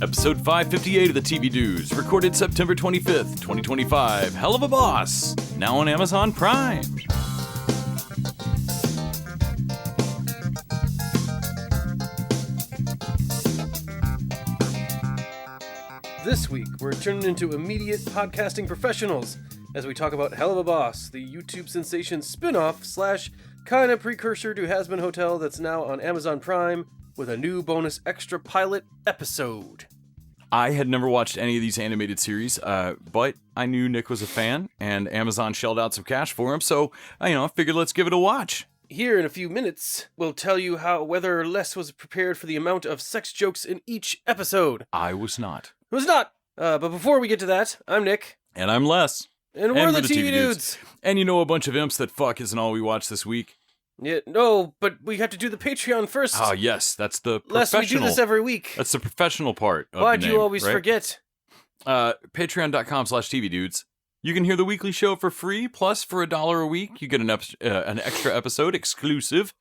Episode 558 of the TV Diaries, recorded September 25th, 2025. Helluva Boss, now on Amazon Prime. This week, we're turning into immediate podcasting professionals as we talk about Helluva Boss, the YouTube sensation spin-off / kinda precursor to Has Been Hotel that's now on Amazon Prime with a new bonus extra pilot episode. I had never watched any of these animated series, but I knew Nick was a fan, and Amazon shelled out some cash for him, so, I figured let's give it a watch. Here in a few minutes, we'll tell you whether Les was prepared for the amount of sex jokes in each episode. I was not. It was not! But before we get to that, I'm Nick. And I'm Les. And we're the TV Dudes. And a bunch of imps that fuck isn't all we watch this week. Yeah, no, but we have to do the Patreon first. Oh, yes, that's the professional. Les, we do this every week. That's the professional part of Why'd the name, you always right? forget? Patreon.com/TV Dudes. You can hear the weekly show for free, plus for $1 a week, you get an extra episode exclusive.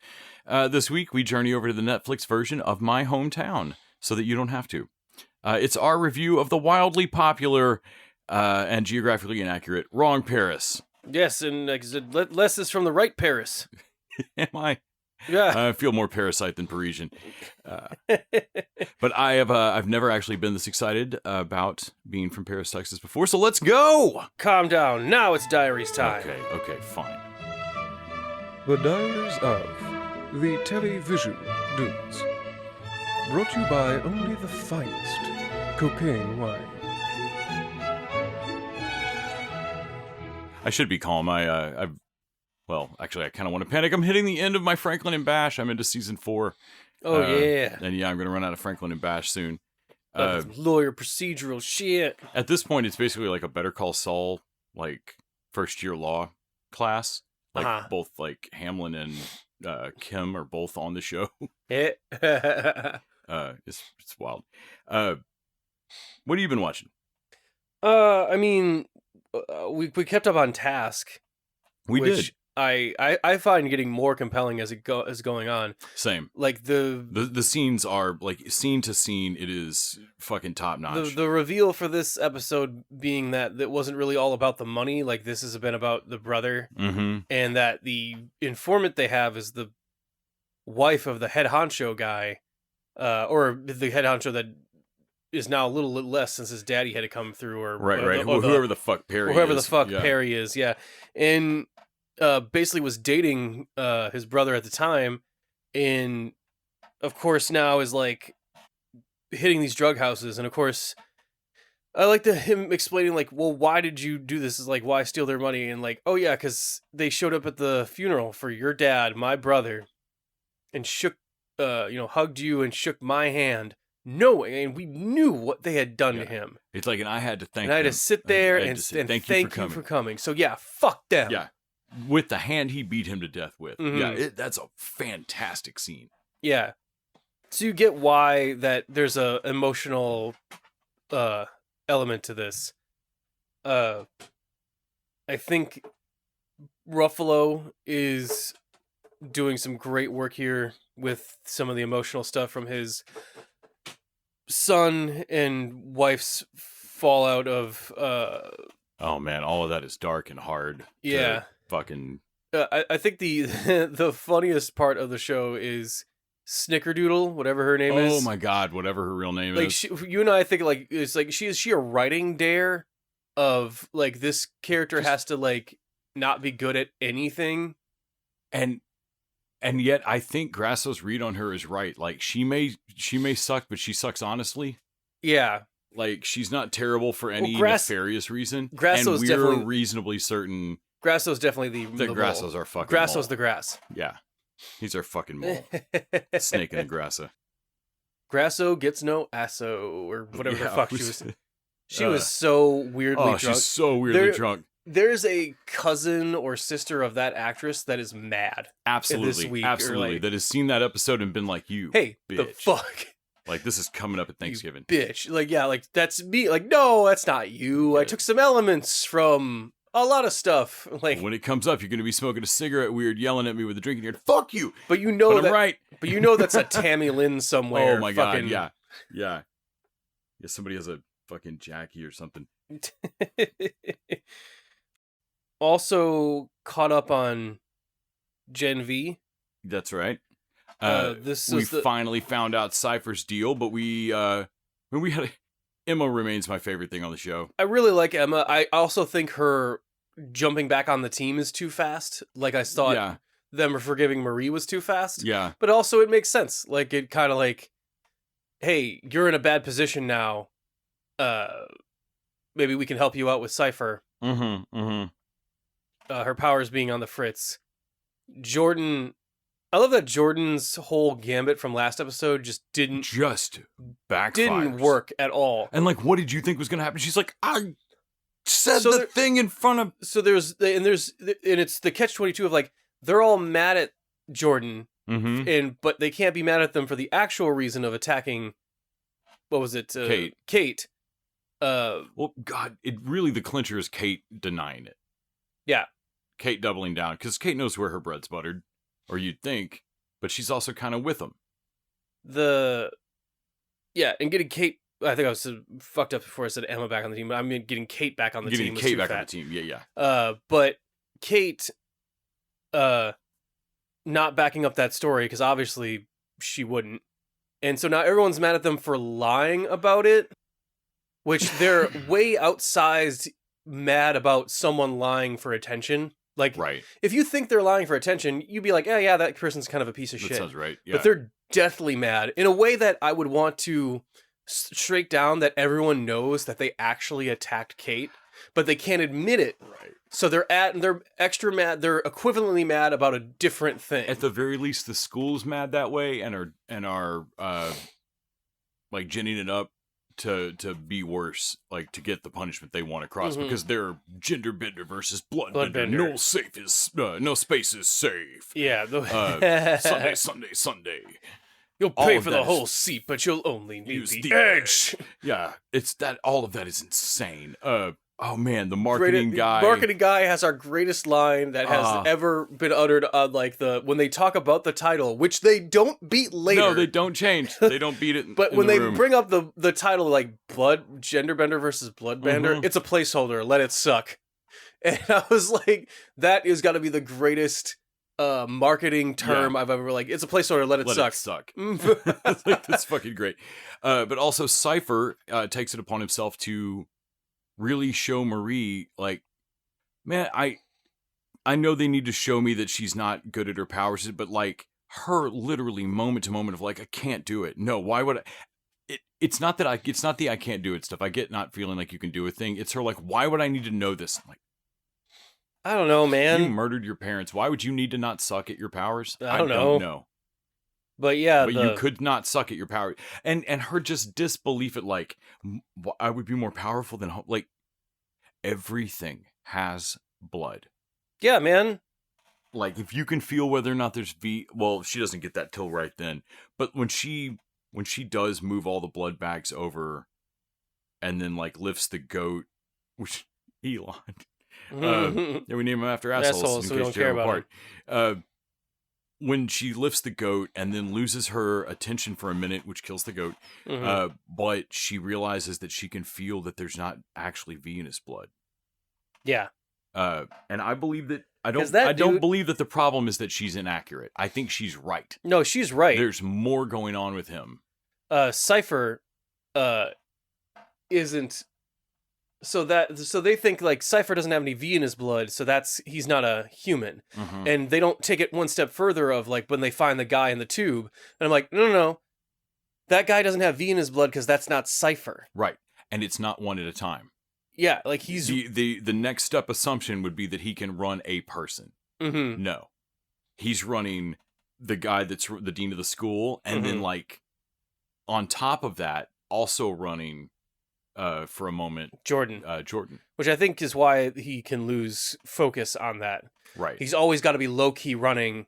This week, we journey over to the Netflix version of My Hometown, so that you don't have to. It's our review of the wildly popular and geographically inaccurate Wrong Paris. Yes, and Les is from the right Paris. Am I? Yeah. I feel more parasite than Parisian. But I've never actually been this excited about being from Paris, Texas before, so let's go! Calm down. Now it's Diaries time. Okay, fine. The Diaries of the Television Dudes. Brought to you by only the finest cocaine wine. I should be calm. Actually, I kind of want to panic. I'm hitting the end of my Franklin and Bash. I'm into season 4. Oh, yeah. And I'm going to run out of Franklin and Bash soon. Lawyer procedural shit. At this point, it's basically like a Better Call Saul, first year law class. Both Hamlin and Kim are both on the show. It's wild. What have you been watching? We kept up on Task. We did. I find getting more compelling as it is going on. Same. The scenes are scene to scene. It is fucking top notch. The reveal for this episode being that it wasn't really all about the money. This has been about the brother, and that the informant they have is the wife of the head honcho guy, or the head honcho that is now a little less since his daddy had to come through, or whoever the fuck Perry is. Whoever the fuck Perry is, yeah. And basically was dating his brother at the time, and of course now is hitting these drug houses. And of course, I like him explaining well, why did you do this? Is why steal their money? And oh yeah, because they showed up at the funeral for your dad, my brother, and shook, hugged you and shook my hand, knowing, and we knew what they had done to him. It's and I had to thank them. And I had to sit there and thank you for coming. So yeah, fuck them. Yeah. With the hand he beat him to death with. Mm-hmm. Yeah, that's a fantastic scene. Yeah. So you get why that there's a emotional element to this. I think Ruffalo is doing some great work here with some of the emotional stuff from his son and wife's fallout of oh man, all of that is dark and hard. Yeah. Fucking I think the funniest part of the show is Snickerdoodle, whatever her name is. Oh my god, whatever her real name is. You and I think it's is she a writing dare of this character has to not be good at anything, and yet I think Grasso's read on her is right. She may suck, but she sucks honestly. Yeah. She's not terrible for any nefarious reason. Grasso's and we're definitely reasonably certain. Grasso's definitely the Grasso's our fucking Grasso's mole. the grass. Yeah. He's our fucking mole. Snake in the Grassa. Grasso gets no asso, or whatever the fuck she was. She was so weirdly drunk. She's so weirdly drunk. There's a cousin or sister of that actress that is mad. Absolutely. This week, absolutely. That has seen that episode and been you hey, bitch. The fuck? This is coming up at Thanksgiving. You bitch. That's me. No, that's not you. I took some elements from a lot of stuff. Like When it comes up, you're going to be smoking a cigarette weird, yelling at me with a drink in your hand. Fuck you! but you know But that I'm right. but you know that's a Tammy Lynn somewhere. Oh my fucking... god, yeah. Yeah, somebody has a fucking Jackie or something. Also caught up on Gen V. That's right. We finally found out Cypher's deal, but Emma remains my favorite thing on the show. I really like Emma. I also think her jumping back on the team is too fast. Like I thought them forgiving Marie was too fast. Yeah. But also it makes sense. Like it kind of like, hey, you're in a bad position now. Maybe we can help you out with Cypher. Her powers being on the fritz. Jordan, I love that Jordan's whole gambit from last episode didn't work at all. And like, what did you think was going to happen? She's like, I said the thing in front of. So it's the catch-22 of like they're all mad at Jordan, but they can't be mad at them for the actual reason of attacking. What was it? Kate. Well, God, the clincher is Kate denying it. Yeah. Kate doubling down, because Kate knows where her bread's buttered, or you'd think, but she's also kind of with them. And getting Kate, I think I was fucked up before I said Emma back on the team, but I mean getting Kate back on the team. Getting Kate back on the team, yeah. But Kate, not backing up that story, because obviously she wouldn't. And so now everyone's mad at them for lying about it, which they're way outsized mad about someone lying for attention. Like, right. If you think they're lying for attention, you'd be like, yeah, that person's kind of a piece of shit. That sounds right, yeah. But they're deathly mad in a way that I would want to straight down that everyone knows that they actually attacked Kate, but they can't admit it. Right. So they're extra mad. They're equivalently mad about a different thing. At the very least, the school's mad that way and are like ginning it up to be worse, like to get the punishment they want across, because they're gender bender versus bloodbender. No space is safe. Yeah. Sunday. You'll pay for the whole seat, but you'll only need the edge. Yeah, it's that. All of that is insane. Oh man, the marketing guy. Marketing guy has our greatest line that has ever been uttered on like when they talk about the title, which they don't beat later. No, they don't change. They don't beat it. But when they bring up the title like gender bender versus bloodbender, it's a placeholder. Let it suck. And I was like, that is got to be the greatest marketing term I've ever like. It's a placeholder. Let it suck. That's fucking great. But also Cypher takes it upon himself to really show Marie, like, man, I know they need to show me that she's not good at her powers, but like her literally moment to moment of like, I can't do it. No, why would I? It's not the I can't do it stuff. I get not feeling like you can do a thing. It's her like, why would I need to know this? I'm like, I don't know, man. You murdered your parents. Why would you need to not suck at your powers? I don't know. But you could not suck at your power, and her just disbelief at like, I would be more powerful than like, everything has blood. Yeah, man. Like if you can feel whether or not there's well, she doesn't get that till right then. But when she does move all the blood bags over, and then like lifts the goat, which Elon, we name him after assholes so we don't care about him. When she lifts the goat and then loses her attention for a minute, which kills the goat, but she realizes that she can feel that there's not actually Venus blood. Yeah. And I believe that I don't believe that the problem is that she's inaccurate. I think she's right. No, she's right. There's more going on with him. Cypher isn't. So they think like Cypher doesn't have any V in his blood, so he's not a human. And they don't take it one step further of like when they find the guy in the tube, and I'm like, no, that guy doesn't have V in his blood because that's not Cypher. Right, and it's not one at a time. Yeah, like he's the next step assumption would be that he can run a person. No, he's running the guy that's the dean of the school, and then like on top of that, also running. For a moment, Jordan, which I think is why he can lose focus on that. Right, he's always got to be low key running.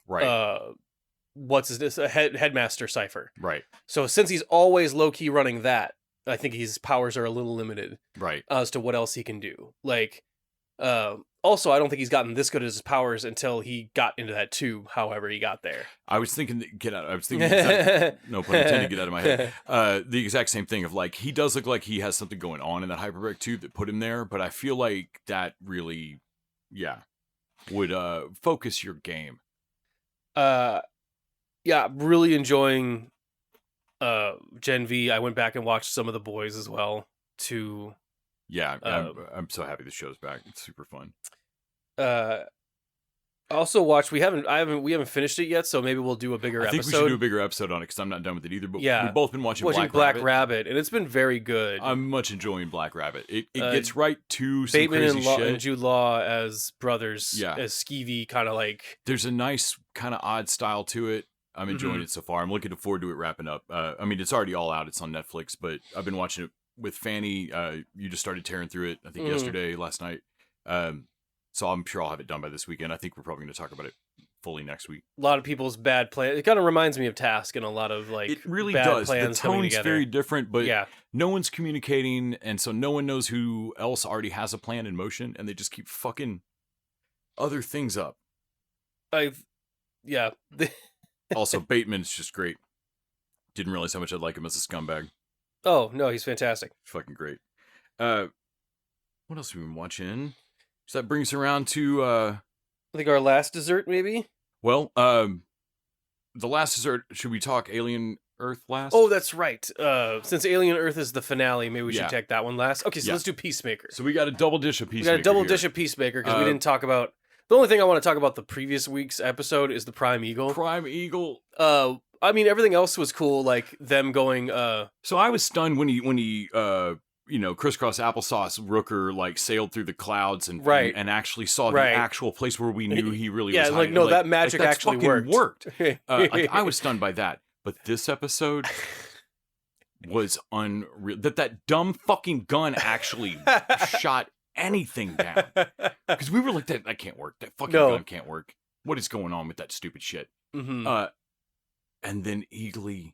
Right, what's his headmaster Cypher. Right. So since he's always low key running that, I think his powers are a little limited. Right, as to what else he can do. Like Also, I don't think he's gotten this good at his powers until he got into that tube. However, he got there. I was thinking, no pun intended, get out of my head. The exact same thing of like, he does look like he has something going on in that hyperbaric tube that put him there, but I feel like that really, would focus your game. Yeah, really enjoying Gen V. I went back and watched some of The Boys as well. Yeah, I'm so happy the show's back. It's super fun. Also watched. We haven't finished it yet, so maybe we'll do a bigger episode. I think we should do a bigger episode on it because I'm not done with it either. But yeah, we've both been watching Black Rabbit, and it's been very good. I'm much enjoying Black Rabbit. It gets right to some Bateman crazy shit. and Jude Law as brothers, Yeah. as skeevy kind of like. There's a nice kind of odd style to it. I'm enjoying it so far. I'm looking forward to it wrapping up. I mean, it's already all out. It's on Netflix, but I've been watching it with Fanny. You just started tearing through it, I think yesterday, last night. So I'm sure I'll have it done by this weekend. I think we're probably going to talk about it fully next week. A lot of people's bad plans. It kind of reminds me of Task and a lot of like it really bad does. plans The coming tone's together. very different, but Yeah. no one's communicating, and so no one knows who else already has a plan in motion, and they just keep fucking other things up. Yeah. Also, Bateman's just great. Didn't realize how much I'd like him as a scumbag. Oh no, he's fantastic. Fucking great. What else have we been watching? So that brings around to I think our last dessert, maybe. well, the last dessert. Should we talk Alien Earth last? Oh, that's right. Since Alien Earth is the finale, maybe we should Yeah. take that one last. Okay, so Yeah. let's do Peacemaker. So we got a double dish of We Peacemaker. got a double here. dish of Peacemaker because we didn't talk about. The only thing I want to talk about the previous week's episode is the Prime Eagle. Prime Eagle. I mean, everything else was cool, like them going. So I was stunned when he crisscross applesauce Rooker like sailed through the clouds and Right. and actually saw Right. the actual place where we knew he really Yeah, was. like hiding. no, that magic that's actually fucking worked. Like, I was stunned by that, but this episode was unreal. That dumb fucking gun actually shot anything down because we were like, that can't work. That fucking No. gun can't work. What is going on with that stupid shit? Mhm. And then Eagly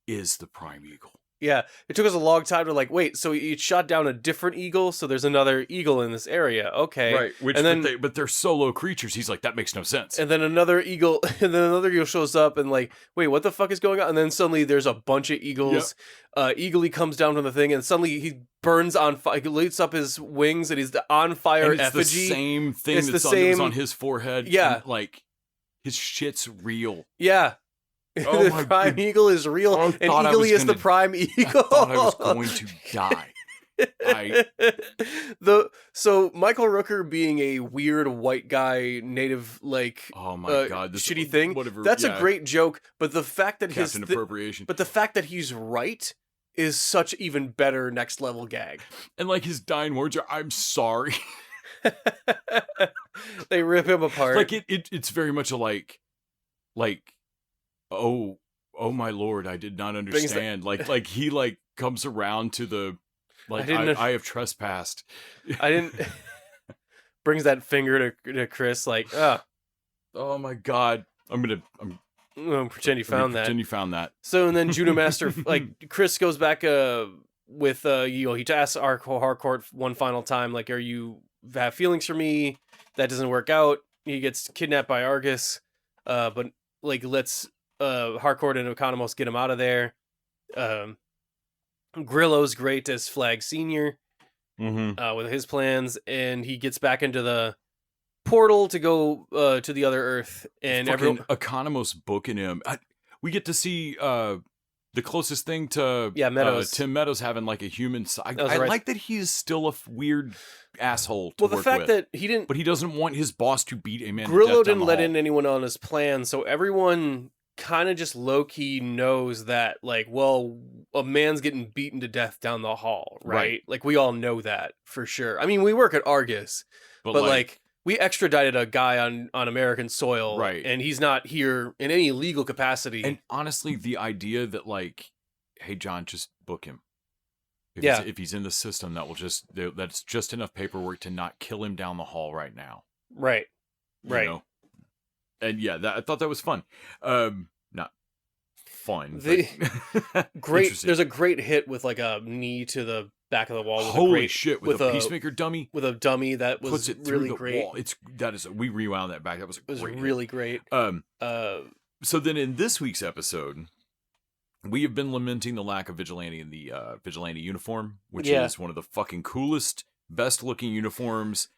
is the Prime Eagle. Yeah, it took us a long time to like wait. So he shot down a different eagle. So there's another eagle in this area. Okay, Right. Which, and then but they're solo creatures. He's like, that makes no sense. and then another eagle, and then another eagle shows up and like, wait, what the fuck is going on? And then suddenly there's a bunch of eagles. Eagly comes down from the thing, and suddenly he burns on fire. He lights up his wings, and he's on fire And it's the effigy. same thing It's the that was same- on his forehead. Yeah. And, like, his shit's real. Yeah. Oh The my Prime God. Eagle is real, I and thought I Eagly was is the gonna- Prime Eagle. I thought I was going to die. So Michael Rooker being a weird white guy, native like Oh my God. This shitty thing. Whatever. That's yeah, a great joke, but the fact that Captain Appropriation. but the fact that he's right is such even better next level gag. And like his dying words are, I'm sorry. They rip him apart. Like it's very much a like, oh my Lord, I did not understand. Like he like comes around to the like I have trespassed. I didn't brings that finger to Chris like, Oh my God. I'm pretend you found that. Pretend you found that. So and then Juno Master like Chris goes back with he asks Harcourt one final time like, are you have feelings for me? That doesn't work out. He gets kidnapped by Argus, but like let's Harcourt and Economos get him out of there. Grillo's great as Flag Senior with his plans, and he gets back into the portal to go to the other Earth, and fucking everyone. Economos booking him. We get to see the closest thing to Meadows. Tim Meadows having like a human side. I right. like that he's still a weird asshole to Well, the work fact with. that he didn't. But he doesn't want his boss to beat a man. to death Grillo down didn't the let hall. in anyone on his plan, so everyone kind of just low key knows that, like, well, a man's getting beaten to death down the hall, right? Right. Like, we all know that for sure. I mean, we work at Argus, but like we extradited a guy on American soil, Right. And he's not here in any legal capacity. And honestly, the idea that like, hey John, just book him. If he's in the system, that's just enough paperwork to not kill him down the hall right now. right. You know? And yeah, I thought that was fun. Not fun. The- but Great. interesting. There's a great hit with like a knee to the back of the wall. With Holy a great, shit! With a Peacemaker dummy, with a dummy that was puts it through really the great. wall. We rewound that back. That was a It was great hit. really great. So then in this week's episode, we have been lamenting the lack of vigilante in the vigilante uniform, which is one of the fucking coolest, best looking uniforms.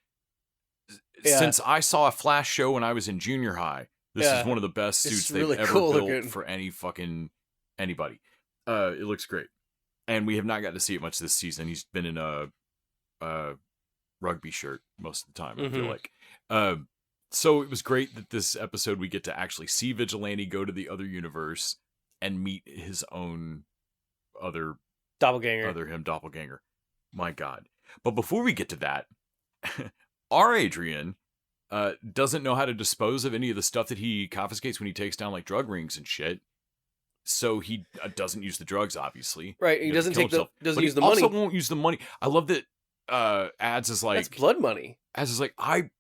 Since I saw a Flash show when I was in junior high, this is one of the best suits they've really ever cool built looking. for anybody. It looks great. And we have not got to see it much this season. He's been in a rugby shirt most of the time, I feel like. So it was great that this episode we get to actually see Vigilante go to the other universe and meet his own other doppelganger. My God. But before we get to that, our Adrian doesn't know how to dispose of any of the stuff that he confiscates when he takes down like drug rings and shit. So he doesn't use the drugs, obviously. Right. He doesn't use the money. Also won't use the money. I love that Ads is like, that's blood money. Ads is like, I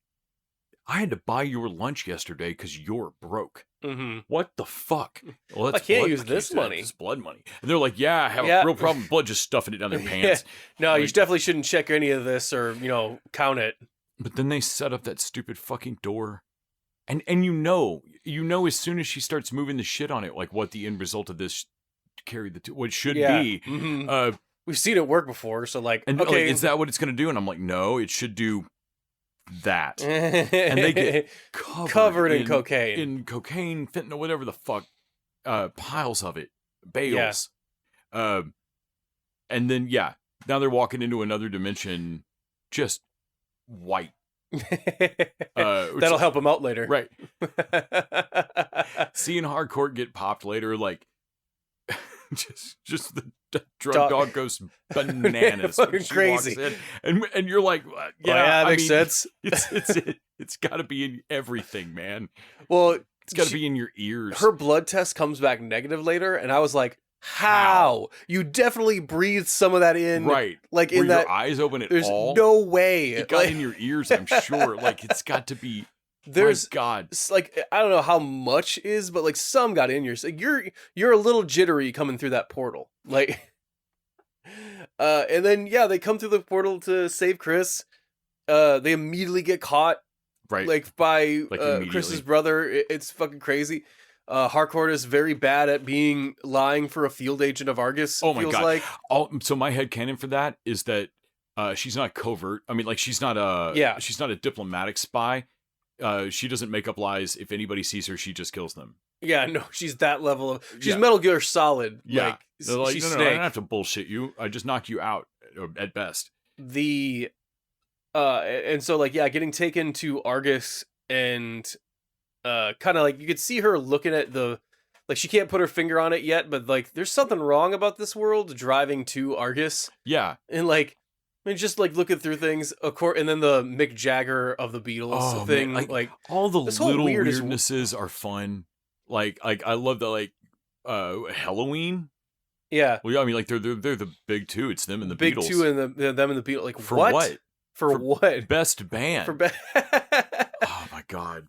had to buy your lunch yesterday because you're broke. Mm-hmm. What the fuck? Well, I can't use this money. It's blood money. And they're like, yeah, I have a real problem with blood, just stuffing it down their pants. No, like, you definitely shouldn't check any of this or, count it. But then they set up that stupid fucking door. And you know as soon as she starts moving the shit on it, like what the end result of this carried what should be. Mm-hmm. We've seen it work before, so like, and okay, is that what it's going to do? And I'm like, no, it should do that. And they get covered in cocaine, fentanyl, whatever the fuck, piles of it, bales. And then now they're walking into another dimension, just white. That'll help him out later, right? Seeing Hardcore get popped later, like just the drug dog goes bananas, when she crazy, walks in. And you're like, that makes sense. It's got to be in everything, man. Well, it's got to be in your ears. Her blood test comes back negative later, and I was like, how? You definitely breathed some of that in, right? Like were in that your eyes open at there's all? No way it got in your ears. I'm sure. Like it's got to be. There's my God. Like I don't know how much is, but like some got in yours. Like you're a little jittery coming through that portal. Like, and then they come through the portal to save Chris. They immediately get caught, right? Like by Chris's brother. It's fucking crazy. Harcourt is very bad at lying for a field agent of Argus. Oh my God. Like. So my headcanon for that is that she's not covert. I mean, like she's not a diplomatic spy. She doesn't make up lies. If anybody sees her, she just kills them. Yeah, no, she's that level of. She's Metal Gear Solid. Yeah, like, she's no, Snake. I don't have to bullshit you. I just knock you out at best. And so like getting taken to Argus and kind of like you could see her looking at like she can't put her finger on it yet, but like there's something wrong about this world. Driving to Argus, and like. I mean, just like looking through things, of course, and then the Mick Jagger of the Beatles thing, man. like all the little weirdnesses are fun. Like I love the Halloween. Yeah. Well, I mean, like they're the big two. It's them and the big Beatles. Two and them and the Beatles. Like for what? For what? Best band. Oh my God.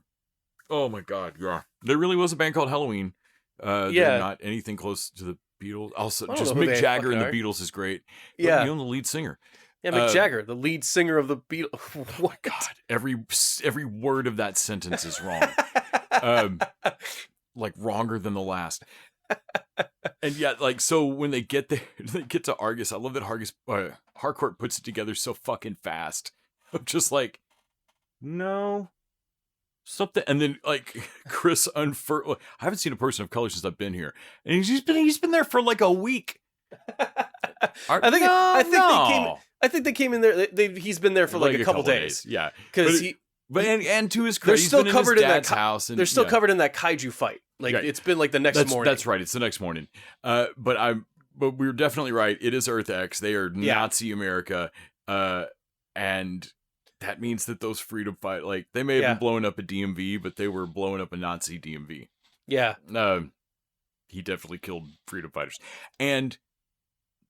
Yeah. There really was a band called Halloween. They're not anything close to the Beatles. Also, just Mick Jagger and the Beatles is great. Yeah. But, the lead singer. Yeah, Mick Jagger, the lead singer of the Beatles. Oh my God, every word of that sentence is wrong. Like wronger than the last. And like so when they get there, they get to Argus. I love that Harcourt puts it together so fucking fast. I'm just like, no, something. And then like Chris I haven't seen a person of color since I've been here, and he's been there for like a week. I think they came in there. He's been there for like a couple days. Yeah, because and to his credit, they're still covered in that house. And, they're still covered in that kaiju fight. Like it's been like the next morning. That's right. It's the next morning. But we're definitely right. It is Earth X. They are Nazi America. And that means that those freedom fight, like they may have been blowing up a DMV, but they were blowing up a Nazi DMV. Yeah. He definitely killed freedom fighters, and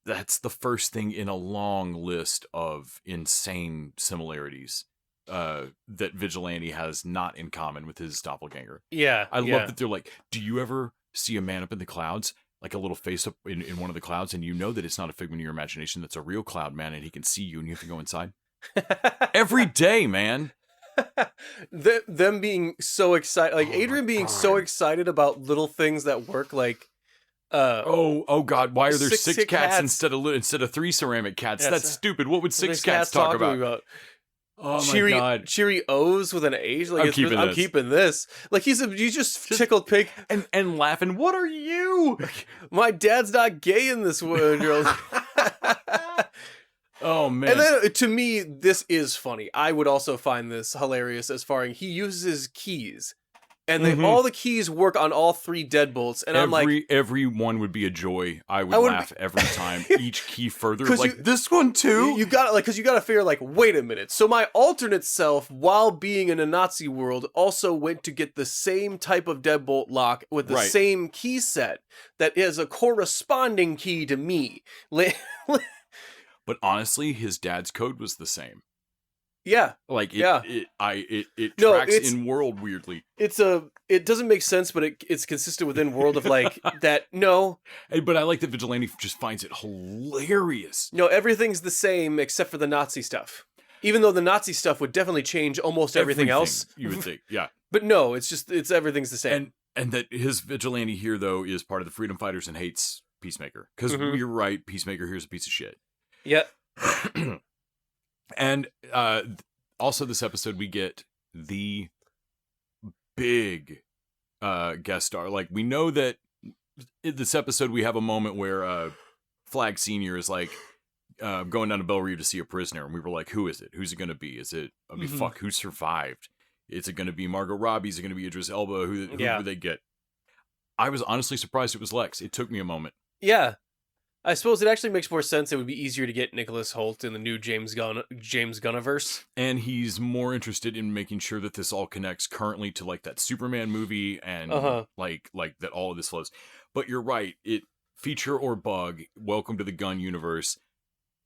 that's the first thing in a long list of insane similarities that Vigilante has not in common with his doppelganger. Yeah. I love that they're like, do you ever see a man up in the clouds? like a little face up in one of the clouds, and you know that it's not a figment of your imagination. That's a real cloud, man, and he can see you, and you have to go inside every day, man. Them being so excited, like Adrian being so excited about little things that work, like oh God, why are there six cats, cats. instead of 3 ceramic cats? Yes. That's stupid. What would 6 Six cats talk talking about? Oh my Cheery, God. Cheery O's with an H. Like I'm keeping this. Like he's just tickled pig and laughing. What are you? My dad's not gay in this world. Oh man. And then to me, this is funny. I would also find this hilarious as far as he uses keys. And all the keys work on all 3 deadbolts. And I'm like, every one would be a joy. I would laugh every time. Each key further. Like this one too. You got because you got to figure like, wait a minute. So my alternate self, while being in a Nazi world, also went to get the same type of deadbolt lock with the same key set that is a corresponding key to me. But honestly, his dad's code was the same. Yeah. Like it tracks in world weirdly. It doesn't make sense, but it's consistent within world of like that. No. But I like that Vigilante just finds it hilarious. No, everything's the same except for the Nazi stuff. Even though the Nazi stuff would definitely change almost everything else. You would think, yeah. But no, it's everything's the same. And that his Vigilante here though is part of the Freedom Fighters and hates Peacemaker. Because you're right, Peacemaker here's a piece of shit. Yeah. And also this episode we get the big guest star. Like we know that in this episode we have a moment where Flag Senior is like going down to Belle Reve to see a prisoner, and we were like, who is it? Who's it gonna be? Is it fuck, who survived? Is it gonna be Margot Robbie? Is it gonna be Idris Elba? Who do they get? I was honestly surprised it was Lex. It took me a moment. Yeah. I suppose it actually makes more sense. It would be easier to get Nicholas Hoult in the new James Gunniverse. And he's more interested in making sure that this all connects currently to like that Superman movie and like that all of this flows. But you're right. It feature or bug, welcome to the Gunn universe.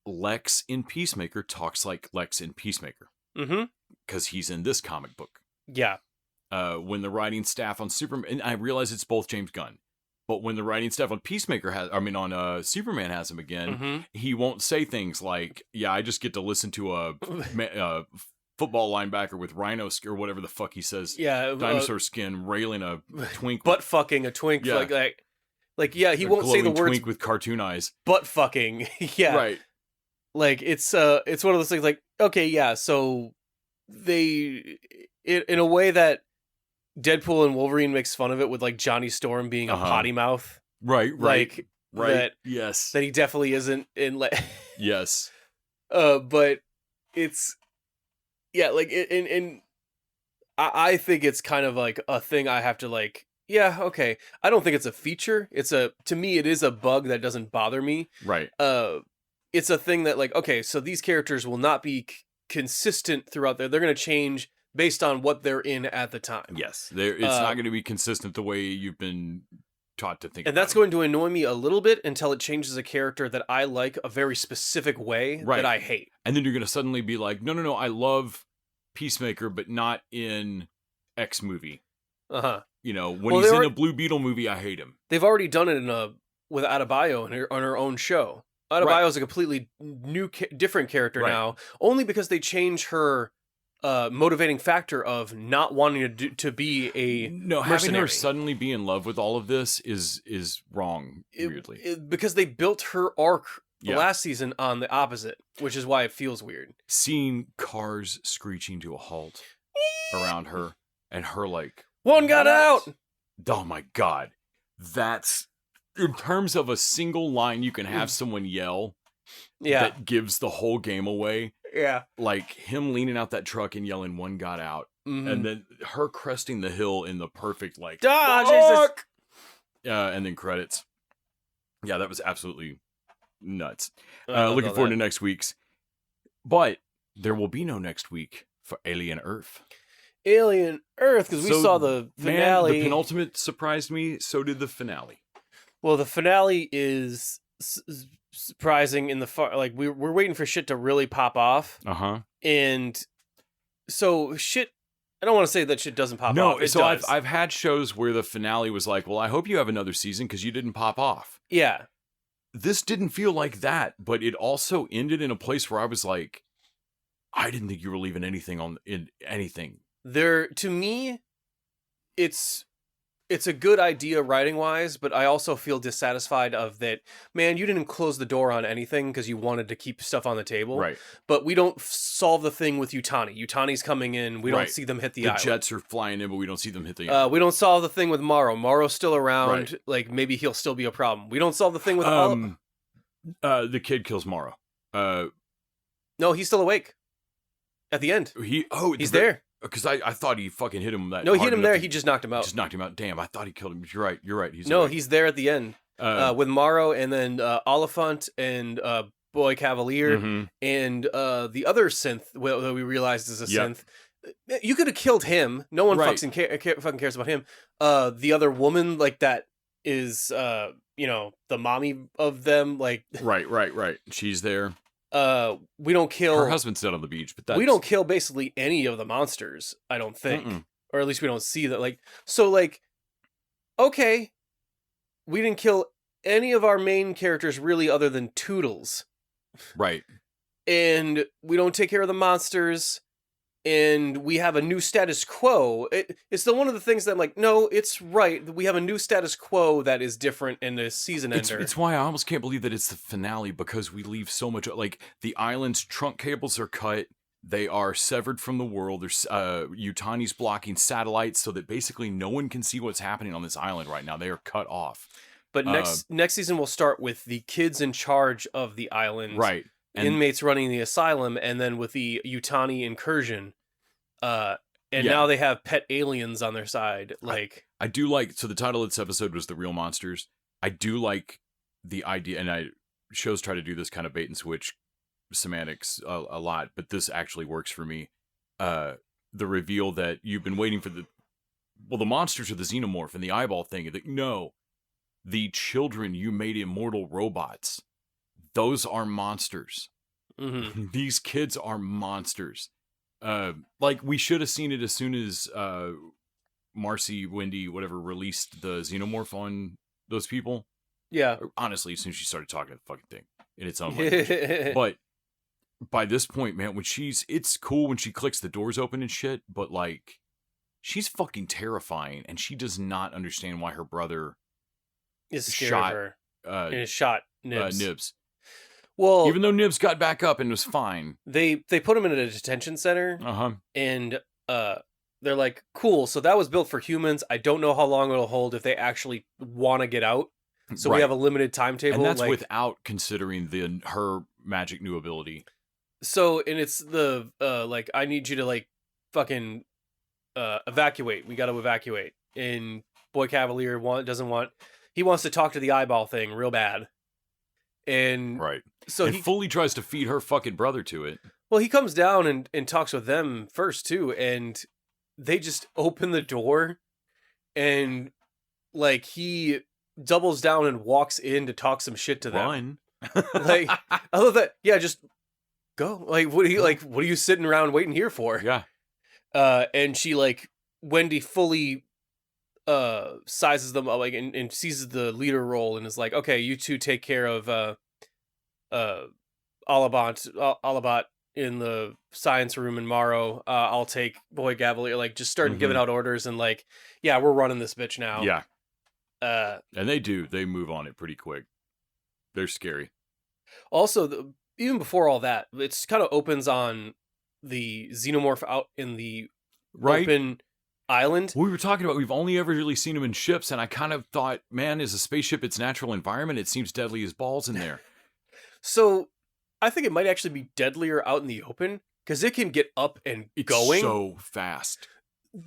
Lex in Peacemaker talks like Lex in Peacemaker. Because he's in this comic book. Yeah. When the writing staff on Superman, and I realize it's both James Gunn. But when the writing staff on Superman has him again, he won't say things like, yeah, I just get to listen to a football linebacker with rhino skin, or whatever the fuck he says. Yeah. Dinosaur skin, railing a twink. Butt fucking a twink. Yeah. He won't say the words. Twink with cartoon eyes. Butt fucking. Yeah. Right. Like, it's one of those things like, okay, yeah, so in a way that Deadpool and Wolverine makes fun of it with like Johnny Storm being a potty mouth. Right. Like, right. Yes. That he definitely isn't in yes. But it's, yeah, like, I think it's kind of like a thing I have to like, yeah, okay. I don't think it's a feature. To me, it is a bug that doesn't bother me. Right. It's a thing that like, okay, so these characters will not be consistent throughout there. They're going to change based on what they're in at the time. Yes. It's not going to be consistent the way you've been taught to think and that's going to annoy me a little bit until it changes a character that I like a very specific way that I hate. And then you're going to suddenly be like, no, I love Peacemaker, but not in X movie. You know, when he's in a Blue Beetle movie, I hate him. They've already done it with Adebayo on her own show. Adebayo is a completely new, different character now, only because they change her motivating factor of not wanting to be a mercenary. Having her suddenly be in love with all of this is wrong, weirdly. Because they built her arc last season on the opposite, which is why it feels weird. Seeing cars screeching to a halt around her, and her like, one got out! Oh my God. That's, in terms of a single line you can have someone yell that gives the whole game away. Yeah. Like him leaning out that truck and yelling, one got out. And then her cresting the hill in the perfect, like, Jesus. And then credits. Yeah, that was absolutely nuts. Looking forward to next week's. But there will be no next week for Alien Earth. Alien Earth, because we saw the finale. Man, the penultimate surprised me. So did the finale. Well, the finale is surprising in the like we're waiting for shit to really pop off. Uh-huh. And so shit I don't want to say that shit doesn't pop No, off. It so does. I've had shows where the finale was like, well, I hope you have another season because you didn't pop off. Yeah. This didn't feel like that, but it also ended in a place where I was like, I didn't think you were leaving anything in anything. To me, it's a good idea writing wise, but I also feel dissatisfied of that. Man, you didn't close the door on anything because you wanted to keep stuff on the table. Right. But we don't solve the thing with Yutani. Yutani's coming in. We don't see them hit the island. Jets are flying in, but we don't see them hit the island. We don't solve the thing with Morrow. Morrow's still around. Right. Like, maybe he'll still be a problem. We don't solve the thing with the kid kills Morrow. No, he's still awake. At the end. He's there. Because I thought he fucking hit him. No, he hit him there. He just knocked him out. Just knocked him out. Damn, I thought he killed him. You're right. He's there at the end with Morrow and then Oliphant and Boy Cavalier and the other synth that we realized is a synth. You could have killed him. No one fucking cares about him. The other woman like that is the mommy of them. Like right. She's there. We don't kill her husband's dead on the beach, but we don't kill basically any of the monsters, I don't think. Or at least we don't see that. Okay, we didn't kill any of our main characters really other than Toodles. Right. And we don't take care of the monsters, and we have a new status quo. It's still one of the things that I'm like, no, it's right. We have a new status quo that is different in this season ender. It's why I almost can't believe that it's the finale, because we leave so much, like, the island's trunk cables are cut. They are severed from the world. There's Yutani's blocking satellites so that basically no one can see what's happening on this island right now. They are cut off. But next season we'll start with the kids in charge of the island. Right. Inmates running the asylum, and then with the Yutani incursion. Now they have pet aliens on their side. I do like, so the title of this episode was The Real Monsters. I do like the idea, and shows try to do this kind of bait and switch semantics a lot, but this actually works for me. The reveal that you've been waiting for the monsters are the xenomorph and the eyeball thing. No, the children you made immortal robots, those are monsters. These kids are monsters. We should have seen it as soon as Marcy, Wendy, whatever, released the xenomorph on those people. Yeah. Honestly, as soon as she started talking to the fucking thing in its own language. But by this point, man, it's cool when she clicks the doors open and shit, but she's fucking terrifying, and she does not understand why her brother is scared of her. And shot Nibs. Nibs. Well, even though Nibs got back up and was fine, they put him in a detention center. And they're like, cool. So that was built for humans. I don't know how long it'll hold if they actually want to get out. So we have a limited timetable, and that's without considering her magic new ability. So, and it's the I need you to fucking evacuate. We got to evacuate. And Boy Cavalier he wants to talk to the eyeball thing real bad. And so he fully tries to feed her fucking brother to it. Well, he comes down and talks with them first too, and they just open the door, and he doubles down and walks in to talk some shit to them. I love that. Yeah, just go. What are you sitting around waiting here for? Yeah. And she Wendy fully sizes them up and seizes the leader role and is like, okay, you two take care of Alabat in the science room in Morrow. I'll take Boy Cavalier. Just starting giving out orders and yeah, we're running this bitch now. Yeah. And they move on it pretty quick. They're scary. Also, even before all that, it's kind of opens on the xenomorph out in the open island. We were talking about, we've only ever really seen him in ships, and I kind of thought, man, is a spaceship its natural environment? It seems deadly as balls in there. So I think it might actually be deadlier out in the open because it can get up and going so fast.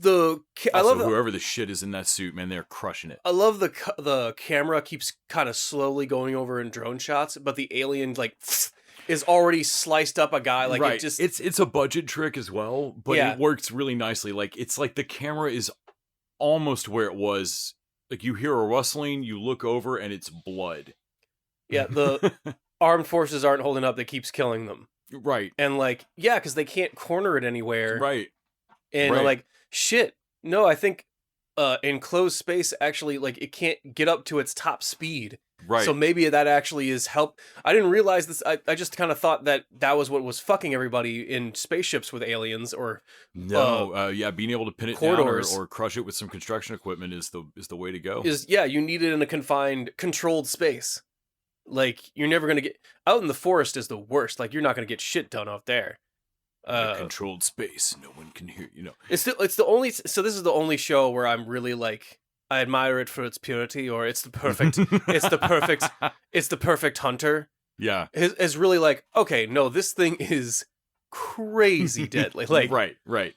I love whoever the shit is in that suit, man, they're crushing it. I love the camera keeps kind of slowly going over in drone shots, but the alien is already sliced up a guy. It's a budget trick as well, but it works really nicely. It's like the camera is almost where it was. You hear a rustling, you look over, and it's blood. Yeah, the armed forces aren't holding up. That keeps killing them. Right. And because they can't corner it anywhere. Right. And Right. like, shit, no, I think enclosed space actually, like, it can't get up to its top speed. Right. So maybe that actually is help. I didn't realize this. I just kind of thought that was what was fucking everybody in spaceships with aliens or No, yeah, being able to pin it corridors. down or crush it with some construction equipment is the way to go. You need it in a confined, controlled space. Like, you're never going to get out in the forest is the worst. Like, you're not going to get shit done out there. In a controlled space, no one can hear. It's the only. So this is the only show where I'm really like, I admire it for its purity, or it's the perfect. It's the perfect hunter. Yeah, Is really like, okay, no, this thing is crazy deadly. Like, right.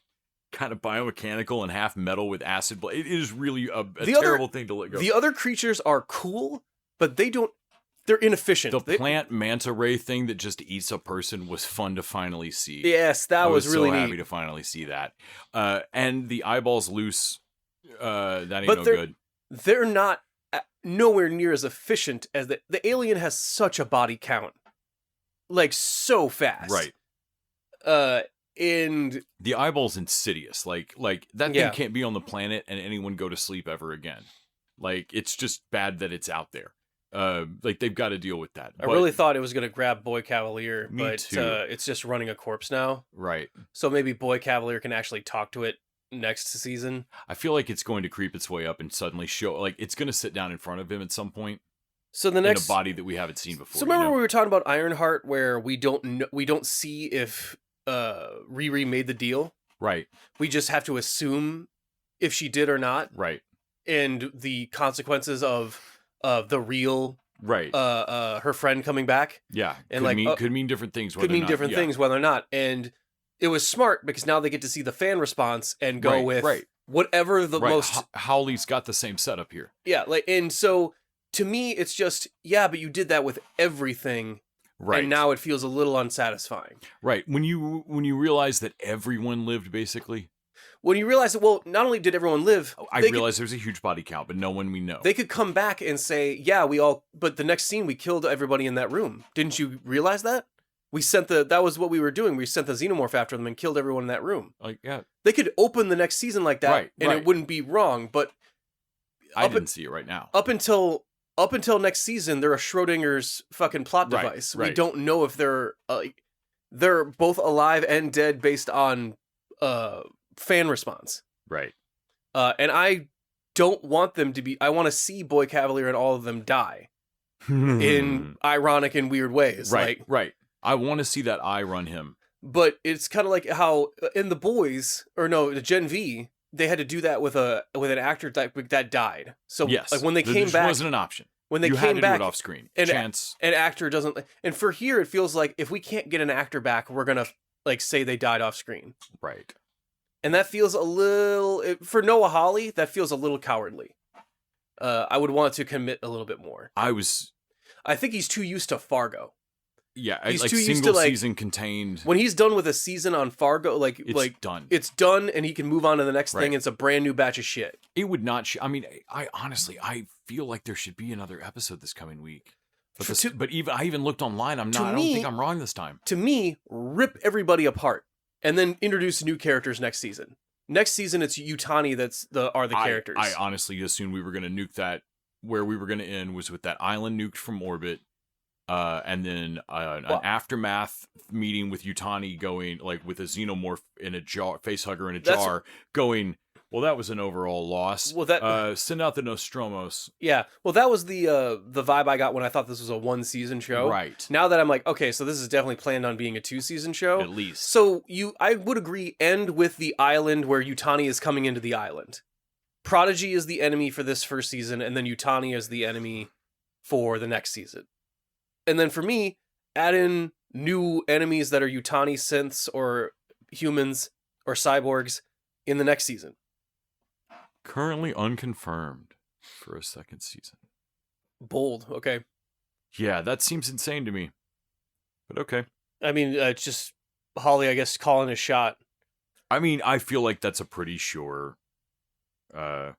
Kind of biomechanical and half metal with acid. It is really a The terrible thing to let go. the other creatures are cool, but they're inefficient. The plant manta ray thing that just eats a person was fun to finally see. Yes, that was really so neat. happy to finally see that. And the eyeballs loose, that ain't But no good. They're not nowhere near as efficient as the alien has such a body count, like so fast. Right. And The eyeball's insidious. Like that Yeah. thing can't be on the planet and anyone go to sleep ever again. Like, it's just bad that it's out there. Like, they've got to deal with that. I really thought it was gonna grab Boy Cavalier, Me but too. it's just running a corpse now. Right. So maybe Boy Cavalier can actually talk to it next season. I feel like it's going to creep its way up and suddenly show, like, it's going to sit down in front of him at some point So the in next a body that we haven't seen before. So remember we were talking about Ironheart, where we don't see if Riri made the deal. Right. We just have to assume if she did or not, Right. and the consequences of the real Right. her friend coming back. Yeah. and could mean different things. could mean different things whether or not. And it was smart because now they get to see the fan response and go with whatever the most. Howley's got the same setup here. Yeah, like, and so to me it's just, yeah, but you did that with everything. Right. And now it feels a little unsatisfying. Right. When you realize that everyone lived, basically. When you realize that, well, not only did everyone live, I realize there's a huge body count, but no one we know. they could come back and say, yeah, but the next scene we killed everybody in that room. Didn't you realize that? That was what we were doing. We sent the xenomorph after them and killed everyone in that room. Like, yeah. They could open the next season like that, and it wouldn't be wrong, but I didn't see it right now. up until next season, they're a Schrodinger's fucking plot device. Right. We don't know if they're both alive and dead based on fan response. Right. And I don't want them to be. I want to see Boy Cavalier and all of them die in ironic and weird ways. Right. Like, Right. I want to see that eye run him. but it's kind of like how in the Boys, or no, the Gen V, they had to do that with an actor that died. So Yes. like when they came This back, wasn't an option. when they you came had to back, do it off screen. and Chance. an actor doesn't. And for here, it feels like if we can't get an actor back, we're gonna like say they died off screen. Right. And that feels a little, for Noah Hawley, that feels a little cowardly. I would want to commit a little bit more. I think he's too used to Fargo. Yeah, He's like too used to, single like, season contained. When he's done with a season on Fargo, It's done. It's done, and he can move on to the next Right. thing. It's a brand new batch of shit. It would not. I mean, I honestly, I feel like there should be another episode this coming week. But I even looked online. I don't think I'm wrong this time. To me, rip everybody apart and then introduce new characters next season. Next season, it's Yutani are the characters. I honestly assumed we were going to nuke that. Where we were going to end was with that island nuked from orbit, and then an aftermath meeting with Yutani going, like, with a xenomorph in a jar, facehugger in a jar, going, well, that was an overall loss. Well, send out the Nostromos. Yeah, well, that was the vibe I got when I thought this was a 1-season show. Right. Now that I'm like, okay, so this is definitely planned on being a 2-season show. At least. So I would agree, end with the island where Yutani is coming into the island. Prodigy is the enemy for this first season, and then Yutani is the enemy for the next season. And then for me, add in new enemies that are Yutani synths or humans or cyborgs in the next season. Currently unconfirmed for a second season. Bold, okay. Yeah, that seems insane to me. But okay. I mean, it's just Holly, I guess, calling his shot. I mean, I feel like that's a pretty sure. Oh,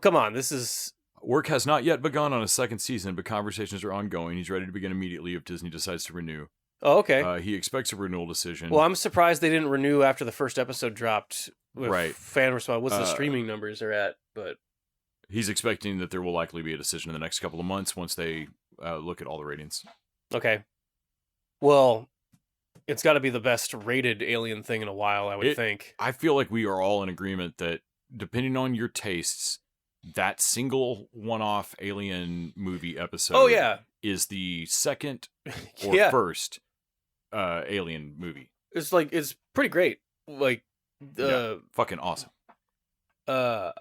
come on. This is... Work has not yet begun on a second season, but conversations are ongoing. He's ready to begin immediately if Disney decides to renew. Oh, okay. He expects a renewal decision. Well, I'm surprised they didn't renew after the first episode dropped with Right. fan response. What's the streaming numbers are at? But he's expecting that there will likely be a decision in the next couple of months once they look at all the ratings. okay. Well, it's got to be the best rated Alien thing in a while, I would think. I feel like we are all in agreement that depending on your tastes, that single one-off Alien movie episode Oh yeah, is the second or yeah. first Alien movie. It's pretty great. Like, Fucking awesome. uh,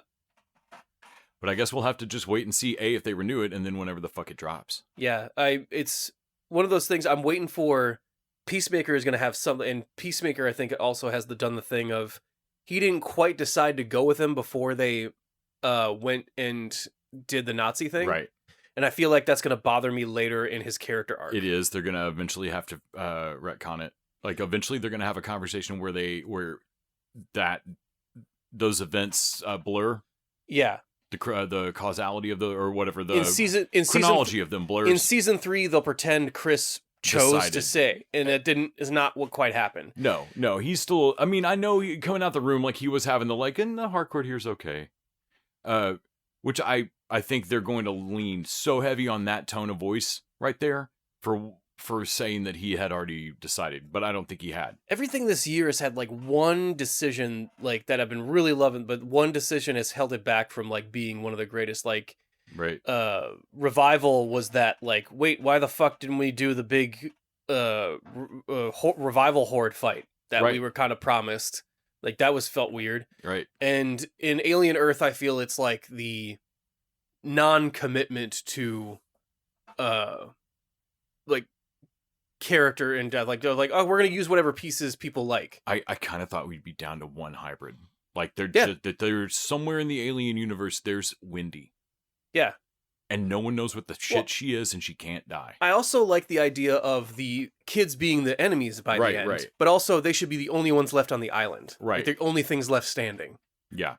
But I guess we'll have to just wait and see if they renew it, and then whenever the fuck it drops. yeah. It's one of those things I'm waiting for. Peacemaker is going to have something, and Peacemaker I think also has done the thing of he didn't quite decide to go with him before they went and did the Nazi thing, Right. And I feel like that's going to bother me later in his character arc. It is. They're gonna eventually have to retcon it. Like eventually, they're gonna have a conversation where those events blur. Yeah. The causality of or whatever the chronology of them blurs. In season 3, they'll pretend Chris chose to say, and it is not what quite happened. No, he's still. I mean, I know coming out the room like he was having the and the hardcore here's okay, which I think they're going to lean so heavy on that tone of voice right there for saying that he had already decided, but I don't think he had. Everything this year has had one decision that I've been really loving, but one decision has held it back from being one of the greatest. Right. Revival was that wait, why the fuck didn't we do the big revival horde fight that we were kind of promised? That felt weird. Right. And in Alien Earth, I feel it's the non-commitment to character and death. They're oh, we're gonna use whatever pieces people like. I kind of thought we'd be down to one hybrid. There's somewhere in the Alien universe there's Wendy. Yeah. And no one knows what the shit she is, and she can't die. I also like the idea of the kids being the enemies by the end. Right. But also, they should be the only ones left on the island. Right. The only things left standing. Yeah.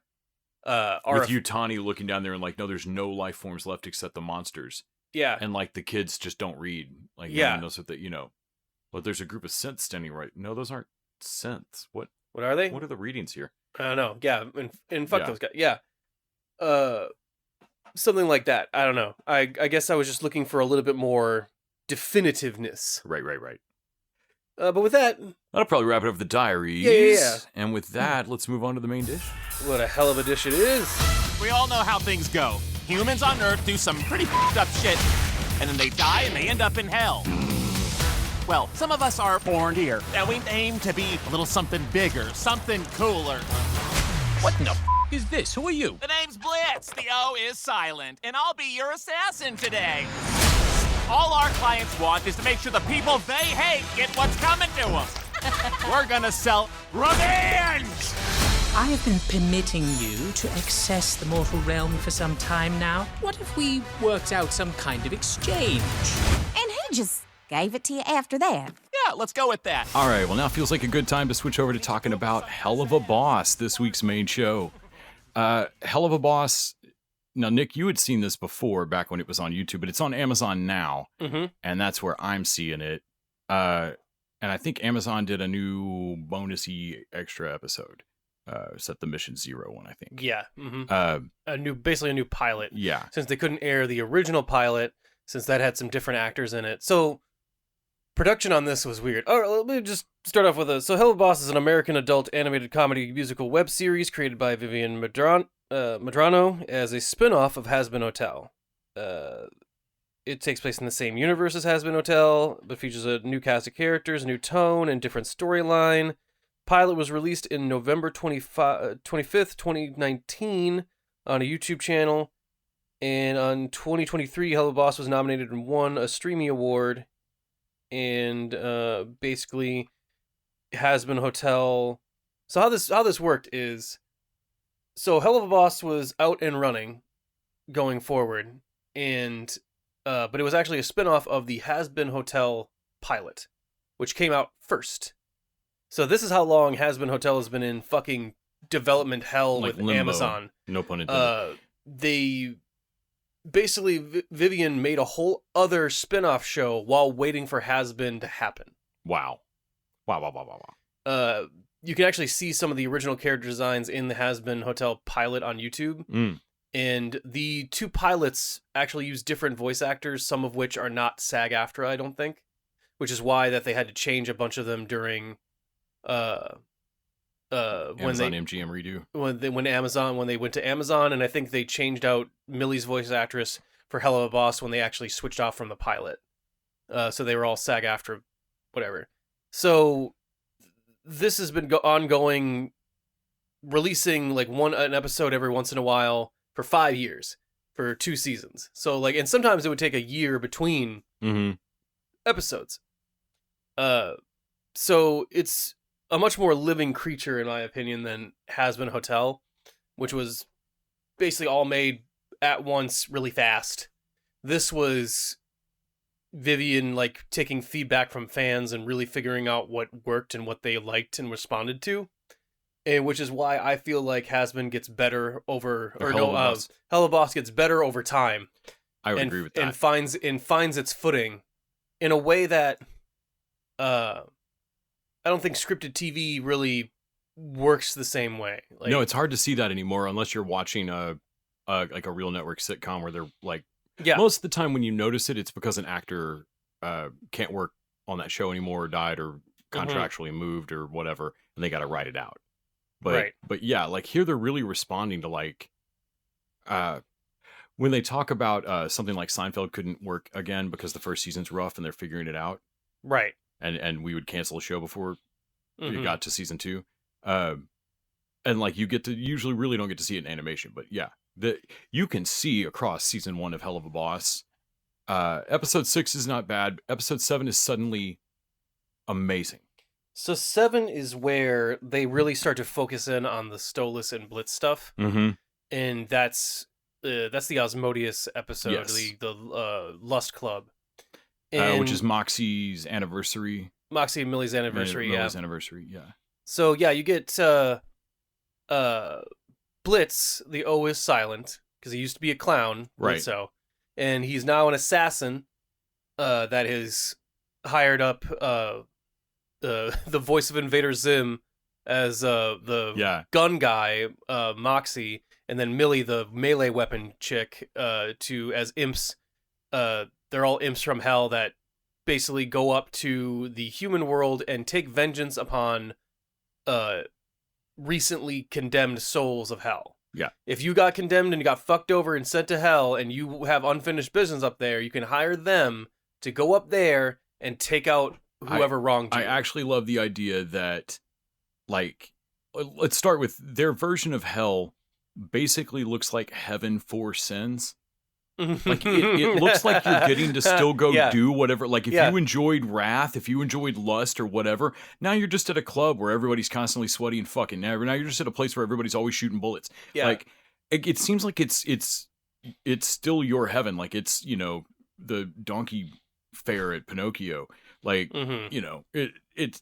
With Yutani looking down there and no, there's no life forms left except the monsters. Yeah. And the kids just don't read. No one knows what but there's a group of synths standing right. No, those aren't synths. What are they? What are the readings here? I don't know. Yeah. And fuck those guys. Yeah. Something like that. I don't know. I guess I was just looking for a little bit more definitiveness. Right. But with that, that'll probably wrap it up with the diaries. Yeah. And with that, let's move on to the main dish. What a hell of a dish it is. We all know how things go. Humans on Earth do some pretty f***ed up shit, and then they die and they end up in hell. Well, some of us are born here, and we aim to be a little something bigger, something cooler. What in the f*** is this? Who are you? The name's Blitz. The O is silent, and I'll be your assassin today. All our clients want is to make sure the people they hate get what's coming to them. We're gonna sell revenge! I have been permitting you to access the mortal realm for some time now. What if we worked out some kind of exchange? And he just gave it to you after that. Yeah, let's go with that. All right, well, now feels like a good time to switch over to talking about Helluva Boss, this week's main show. Helluva Boss. Now, Nick, you had seen this before back when it was on YouTube, but it's on Amazon now, and that's where I'm seeing it. And I think Amazon did a new bonusy extra episode. Set the Mission 0 one, I think. Yeah. Basically a new pilot. Yeah. Since they couldn't air the original pilot, since that had some different actors in it. So production on this was weird. All right, let me just start off with So Helluva Boss is an American adult animated comedy musical web series created by Vivian Medrano as a spin-off of Has Been Hotel. It takes place in the same universe as Has Been Hotel, but features a new cast of characters, a new tone, and different storyline. Pilot was released in November 25th, 2019 on a YouTube channel. And on 2023, Helluva Boss was nominated and won a Streamy Award. And basically, Has Been Hotel. So how this worked is, Helluva Boss was out and running going forward, and but it was actually a spinoff of the Has Been Hotel pilot, which came out first. So this is how long Has Been Hotel has been in fucking development hell with limbo. Amazon. No pun intended. They basically Vivian made a whole other spin-off show while waiting for Has Been to happen. Wow. Wow. You can actually see some of the original character designs in the Has-Been Hotel pilot on YouTube. Mm. And the 2 pilots actually use different voice actors, some of which are not SAG-AFTRA, I don't think, which is why that they had to change a bunch of them during Amazon MGM redo. when they went to Amazon, and I think they changed out Millie's voice actress for Helluva Boss when they actually switched off from the pilot. So they were all SAG-AFTRA, whatever. So this has been ongoing, releasing like an episode every once in a while for 5 years, for 2 seasons. So like, and sometimes it would take a year between episodes. So it's a much more living creature, in my opinion, than Has-Been Hotel, which was basically all made at once really fast. This was Vivian like taking feedback from fans and really figuring out what worked and what they liked and responded to. And which is why I feel like Has-Been gets better Helluva Boss gets better over time. I would agree with that. And finds its footing in a way that I don't think scripted TV really works the same way. Like, no, it's hard to see that anymore unless you're watching a real network sitcom where they're like, most of the time when you notice it, it's because an actor can't work on that show anymore, or died, or contractually moved, or whatever, and they got to write it out. But yeah, like here they're really responding to like when they talk about something like Seinfeld couldn't work again because the first season's rough and they're figuring it out. Right. And we would cancel a show before we got to season 2. And like you usually really don't get to see it in animation, but yeah, you can see across season 1 of Helluva Boss. Episode 6 is not bad. Episode 7 is suddenly amazing. So 7 is where they really start to focus in on the Stolas and Blitz stuff, and that's the Osmodeus episode, Yes. the Lust Club, which is Moxie's anniversary. Moxie and Millie's anniversary. Millie's anniversary, yeah. So yeah, you get Blitz. The O is silent because he used to be a clown, right? So, and he's now an assassin that has hired up the voice of Invader Zim as the gun guy, Moxie, and then Millie, the melee weapon chick, as imps. They're all imps from hell that basically go up to the human world and take vengeance upon recently condemned souls of hell. Yeah. If you got condemned and you got fucked over and sent to hell and you have unfinished business up there, you can hire them to go up there and take out whoever wronged you. I actually love the idea that, like, let's start with their version of hell basically looks like heaven for sins. Like, it looks like you're getting to still go do whatever. Like, if you enjoyed wrath, if you enjoyed lust or whatever, now you're just at a club where everybody's constantly sweaty and fucking. Now you're just at a place where everybody's always shooting bullets. Yeah. Like, it seems like it's still your heaven. Like, it's, the donkey fair at Pinocchio. Like, it's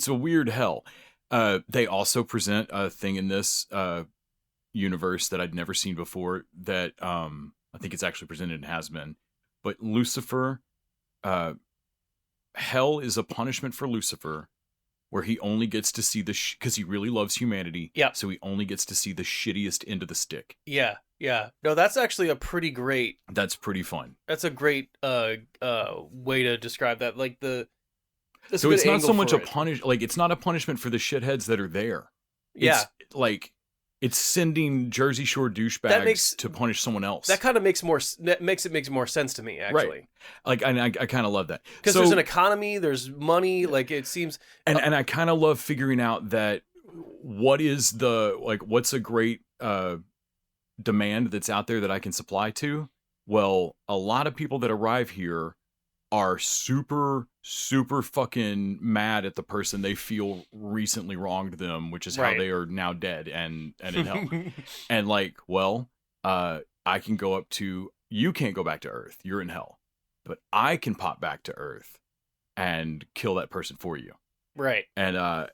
a weird hell. They also present a thing in this universe that I'd never seen before that I think it's actually presented and has been. But Lucifer, hell is a punishment for Lucifer where he only gets to see because he really loves humanity. Yeah. So he only gets to see the shittiest end of the stick. Yeah. Yeah. No, that's actually a pretty great. That's pretty fun. That's a great way to describe that. Like so it's not so much it's not a punishment for the shitheads that are there. It's it's sending Jersey Shore douchebags to punish someone else. That kind of makes more sense to me, actually. Right. Like, I kind of love that. Because there's an economy, there's money, like, it seems... And I kind of love figuring out that what's a great demand that's out there that I can supply to? Well, a lot of people that arrive here are super, super fucking mad at the person they feel recently wronged them, which is how they are now dead and in hell. And I can go up to, you can't go back to Earth, you're in hell, but I can pop back to Earth and kill that person for you. Right. And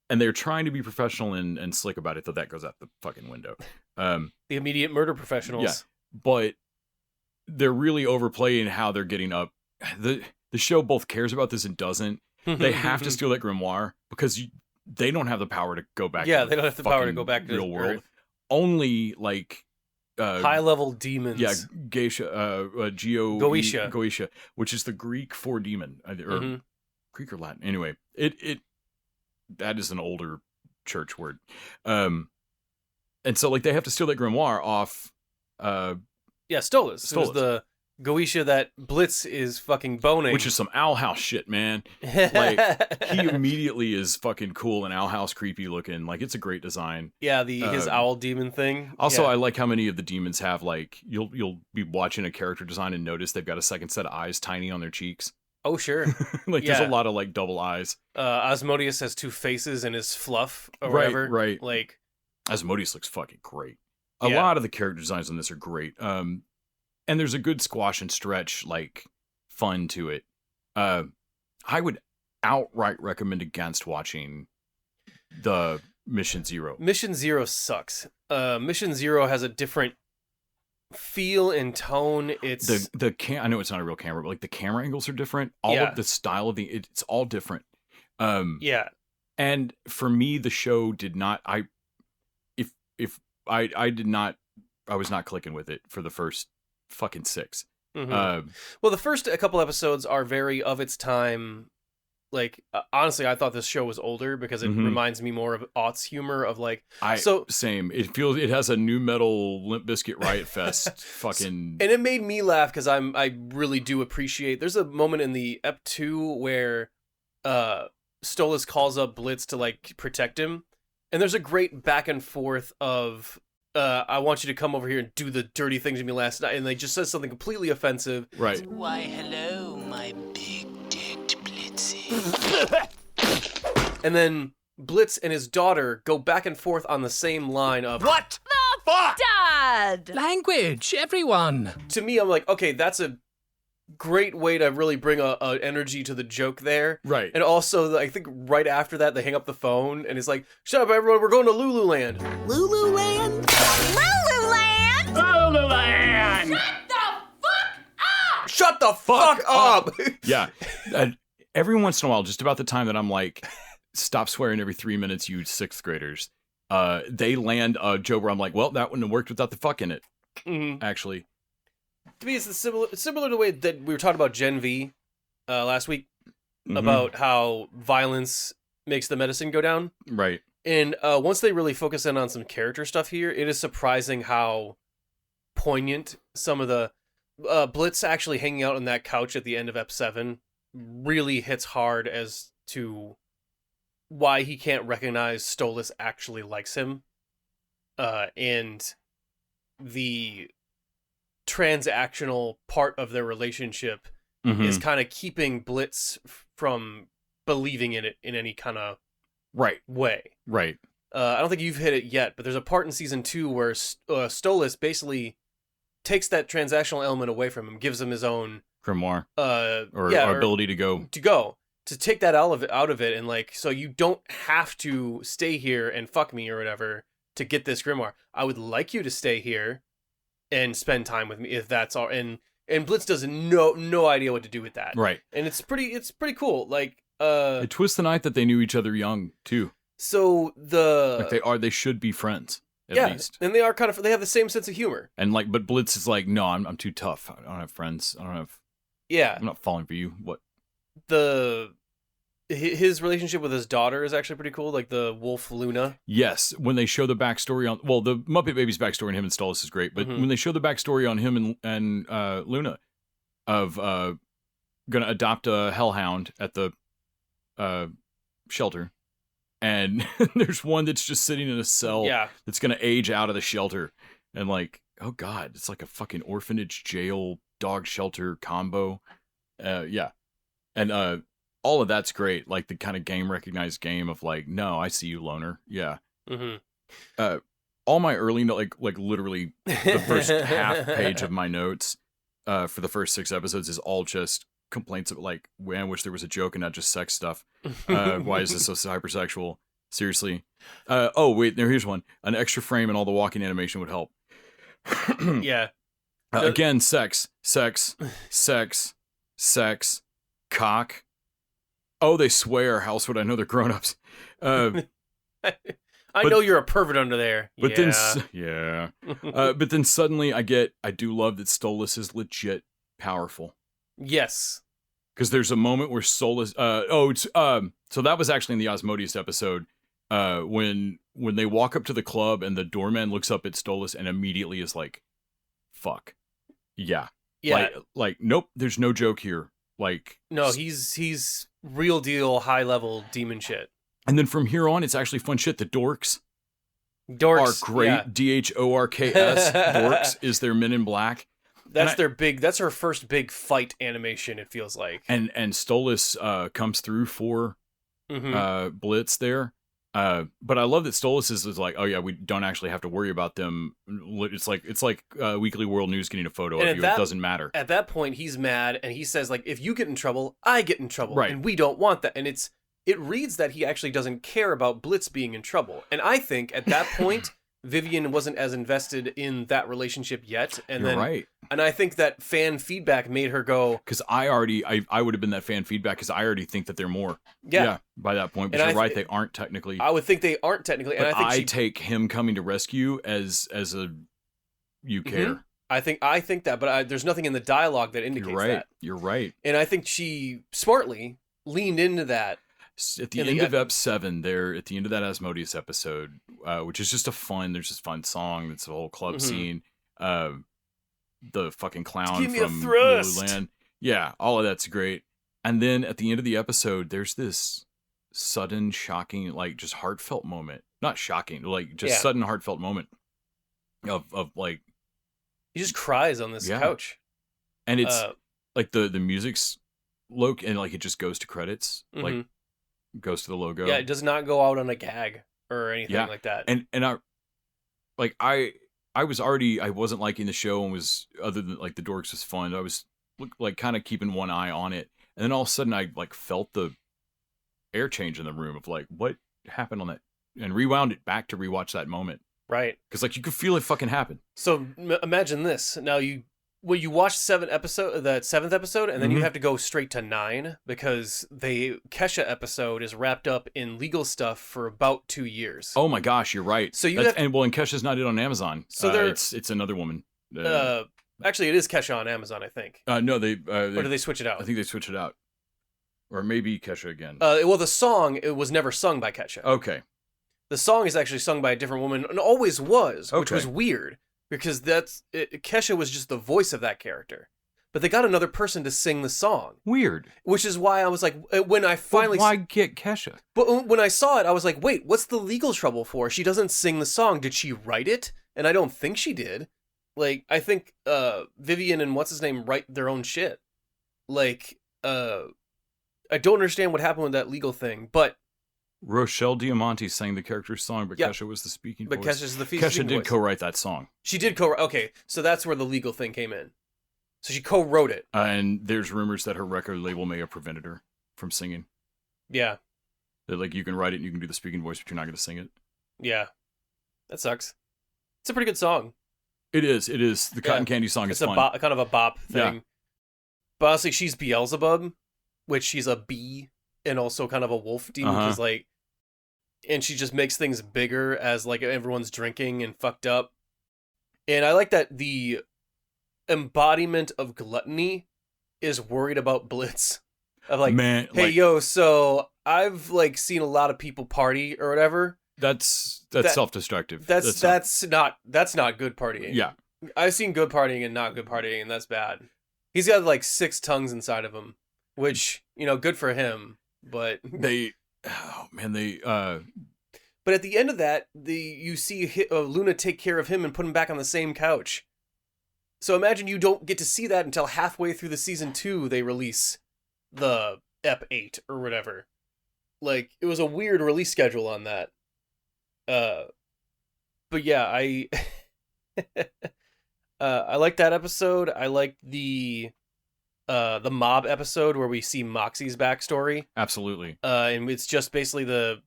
they're trying to be professional and slick about it, though that goes out the fucking window. The immediate murder professionals. Yeah, but they're really overplaying how they're getting up. The show both cares about this and doesn't. They have to steal that grimoire because they don't have the power to go back. Yeah, to they don't have the power to fucking go back to real world. Earth. Only like High level demons. yeah, Geisha, Goetia, which is the Greek for demon, or Greek or Latin. Anyway, it that is an older church word, and so like they have to steal that grimoire off. Yeah, Stolas. It was the Goetia that Blitz is fucking boning. Which is some Owl House shit, man. Like, he immediately is fucking cool and Owl House creepy looking. Like, it's a great design. Yeah, his owl demon thing. Also, yeah. I like how many of the demons have, like, you'll be watching a character design and notice they've got a second set of eyes tiny on their cheeks. Oh, sure. Like, there's a lot of, like, double eyes. Osmodeus has two faces in his fluff or Right, whatever. right. Like, Asmodeus looks fucking great. A lot of the character designs on this are great. And there's a good squash and stretch, like, fun to it. I would outright recommend against watching the Mission Zero. Mission Zero sucks. Mission Zero has a different feel and tone. It's I know it's not a real camera, but like the camera angles are different. All of the style of it's all different. Yeah. And for me, the show did not. I was not clicking with it for the first fucking 6. Mm-hmm. Well, the first couple episodes are very of its time. Like, honestly, I thought this show was older because it reminds me more of aughts humor of like. Same. It has a new metal Limp Bizkit Riot Fest fucking. And it made me laugh because I really do appreciate. There's a moment in the Ep 2 where Stolas calls up Blitz to like protect him, and there's a great back and forth of. I want you to come over here and do the dirty things to me last night. And they just says something completely offensive. Right. Why, hello, my big dick Blitzy. And then Blitz and his daughter go back and forth on the same line of... What the fuck? Dad! Language, everyone. To me, I'm like, okay, that's a great way to really bring a energy to the joke there. Right. And also, I think right after that, they hang up the phone and it's like, shut up, everyone, we're going to Lululand. Lululand? Lululand? Lululand! Shut the fuck up! Yeah. Every once in a while, just about the time that I'm like, stop swearing every 3 minutes, you 6th graders, they land a joke where I'm like, well, that wouldn't have worked without the fuck in it, actually. To me, it's similar to the way that we were talking about Gen V last week, about how violence makes the medicine go down. Right. And once they really focus in on some character stuff here, it is surprising how poignant some of the Blitz actually hanging out on that couch at the end of Ep 7 really hits hard as to why he can't recognize Stolas actually likes him. And the transactional part of their relationship is kind of keeping Blitz from believing in it in any kind of way. Right. I don't think you've hit it yet, but there's a part in season 2 where Stolas basically takes that transactional element away from him, gives him his own grimoire, or ability to go. To take that out of it, and like, so you don't have to stay here and fuck me or whatever to get this grimoire. I would like you to stay here and spend time with me if that's all. And Blitz does no idea what to do with that. Right. And it's pretty cool. Like it twists the night that they knew each other young too. So they should be friends at least. And they are they have the same sense of humor. And like, but Blitz is like, no, I'm too tough. I don't have friends. I'm not falling for you. What? His relationship with his daughter is actually pretty cool, like the wolf Luna. Yes, when they show the backstory on, well, the Muppet Babies backstory on him and Stolas is great, but when they show the backstory on him and Luna of gonna adopt a hellhound at the shelter, and there's one that's just sitting in a cell that's gonna age out of the shelter, and like, oh god, it's like a fucking orphanage jail dog shelter combo. And all of that's great, like the kind of game recognized game of like, no, I see you, loner. Yeah. All my early like literally the first half page of my notes for the first 6 episodes is all just complaints of like, I wish there was a joke and not just sex stuff. Why is this so hypersexual? Seriously. Oh wait, here's one. An extra frame and all the walking animation would help. Yeah. Again, sex, cock. Oh, they swear. How else would I know they're grown-ups? I But- know you're a pervert under there. But yeah. but then suddenly I do love that Stolas is legit powerful. Yes. Because there's a moment where Stolas, so that was actually in the Asmodeus episode, when they walk up to the club and the doorman looks up at Stolas and immediately is like, fuck. Yeah. Yeah. Like, nope, there's no joke here. Like, No, he's real deal high level demon shit. and then from here on, it's actually fun shit. The dorks Dorks are great. yeah. DHORKS. Dorks is their Men in Black. That's her first big fight animation, it feels like. And Stolas comes through for Mhm. Blitz there. But I love that Stolas is like, oh yeah, we don't actually have to worry about them. It's like Weekly World News getting a photo And of you. It doesn't matter. At that point, he's mad, and he says, like, if you get in trouble, I get in trouble. Right. And we don't want that. And it reads that he actually doesn't care about Blitz being in trouble. And I think at that point, Vivian wasn't as invested in that relationship yet. And You're right. And I think that fan feedback made her go, Because I would have been that fan feedback because I already think that they're more. yeah. By that point. But And you're I right, they aren't technically. I would think they aren't technically. But And I think I take him coming to rescue as a you care. I think that, but there's nothing in the dialogue that indicates You're right. that. You're right. And I think she smartly leaned into that. At the end of Ep 7, there at the end of that Asmodeus episode, which is just there's this fun song. It's a whole club scene. The fucking clown Give me a from thrust. Lululand. Yeah, all of that's great. And then at the end of the episode, there's this sudden, shocking, like just heartfelt moment. Not shocking, like just sudden heartfelt moment of like He just cries on this couch. and it's like the music's low and like it just goes to credits. Like goes to the logo. Yeah, it does not go out on a gag or anything like that. And I wasn't liking the show and was, other than like the dorks was fun. I was like kind of keeping one eye on it. And then all of a sudden I like felt the air change in the room of like, what happened on that? And rewound it back to rewatch that moment. Right. Because like you could feel it fucking happen. So imagine this. Now when you watch that seventh episode, and then you have to go straight to 9 because the Kesha episode is wrapped up in legal stuff for about 2 years. Oh my gosh, you're right. So and Kesha's not on Amazon. So it's another woman. Actually, it is Kesha on Amazon, I think. No, they or do they switch it out? I think they switch it out, or maybe Kesha again. Well, the song it was never sung by Kesha. Okay. The song is actually sung by a different woman, and always was, which Okay. was weird because Kesha was just the voice of that character. But they got another person to sing the song, Weird. which is why I was like, when I finally, But why get Kesha? but when I saw it, I was like, wait, what's the legal trouble for? She doesn't sing the song. Did she write it? And I don't think she did. Like, I think Vivian and what's his name write their own shit. Like, I don't understand what happened with that legal thing, but Rochelle Diamante sang the character's song, but Yeah. Kesha was the speaking but voice. Kesha's the Kesha speaking did voice. co-write that song. She did okay, so that's where the legal thing came in. So she co-wrote it. And there's rumors that her record label may have prevented her from singing. Yeah, That like you can write it and you can do the speaking voice, but you're not going to sing it. yeah. That sucks. It's a pretty good song. It is. The Cotton Candy song It's is fun. kind of a bop thing. Yeah. But honestly, she's Beelzebub, which she's a bee and also kind of a wolf demon. Because and she just makes things bigger as like everyone's drinking and fucked up. And I like that the embodiment of gluttony is worried about Blitz. Of like, Man, hey, like, yo, so I've like seen a lot of people party or whatever. that's that- self-destructive. That's not good partying. Yeah. I've seen good partying and not good partying, and that's bad. He's got like 6 tongues inside of him, which, good for him. But but at the end of that, you see Luna take care of him and put him back on the same couch. So imagine you don't get to see that until halfway through the season 2 they release the Ep 8 or whatever. Like, it was a weird release schedule on that. But yeah, I I like that episode. I like the mob episode where we see Moxie's backstory. Absolutely. And it's just basically the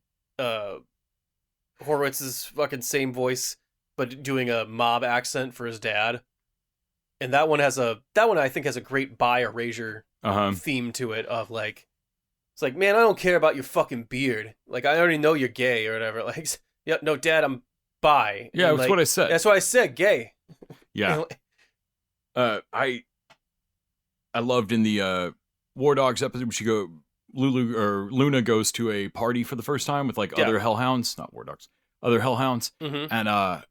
Horowitz's fucking same voice, but doing a mob accent for his dad. And that one I think has a great bi erasure theme to it of like, It's like, man, I don't care about your fucking beard. Like, I already know you're gay or whatever. Like, yeah, no, Dad, I'm bi. Yeah, And, that's like, what I said. That's what I said, gay. Yeah. I loved in the War Dogs episode when Luna goes to a party for the first time with like other hellhounds, not War Dogs, other hellhounds, and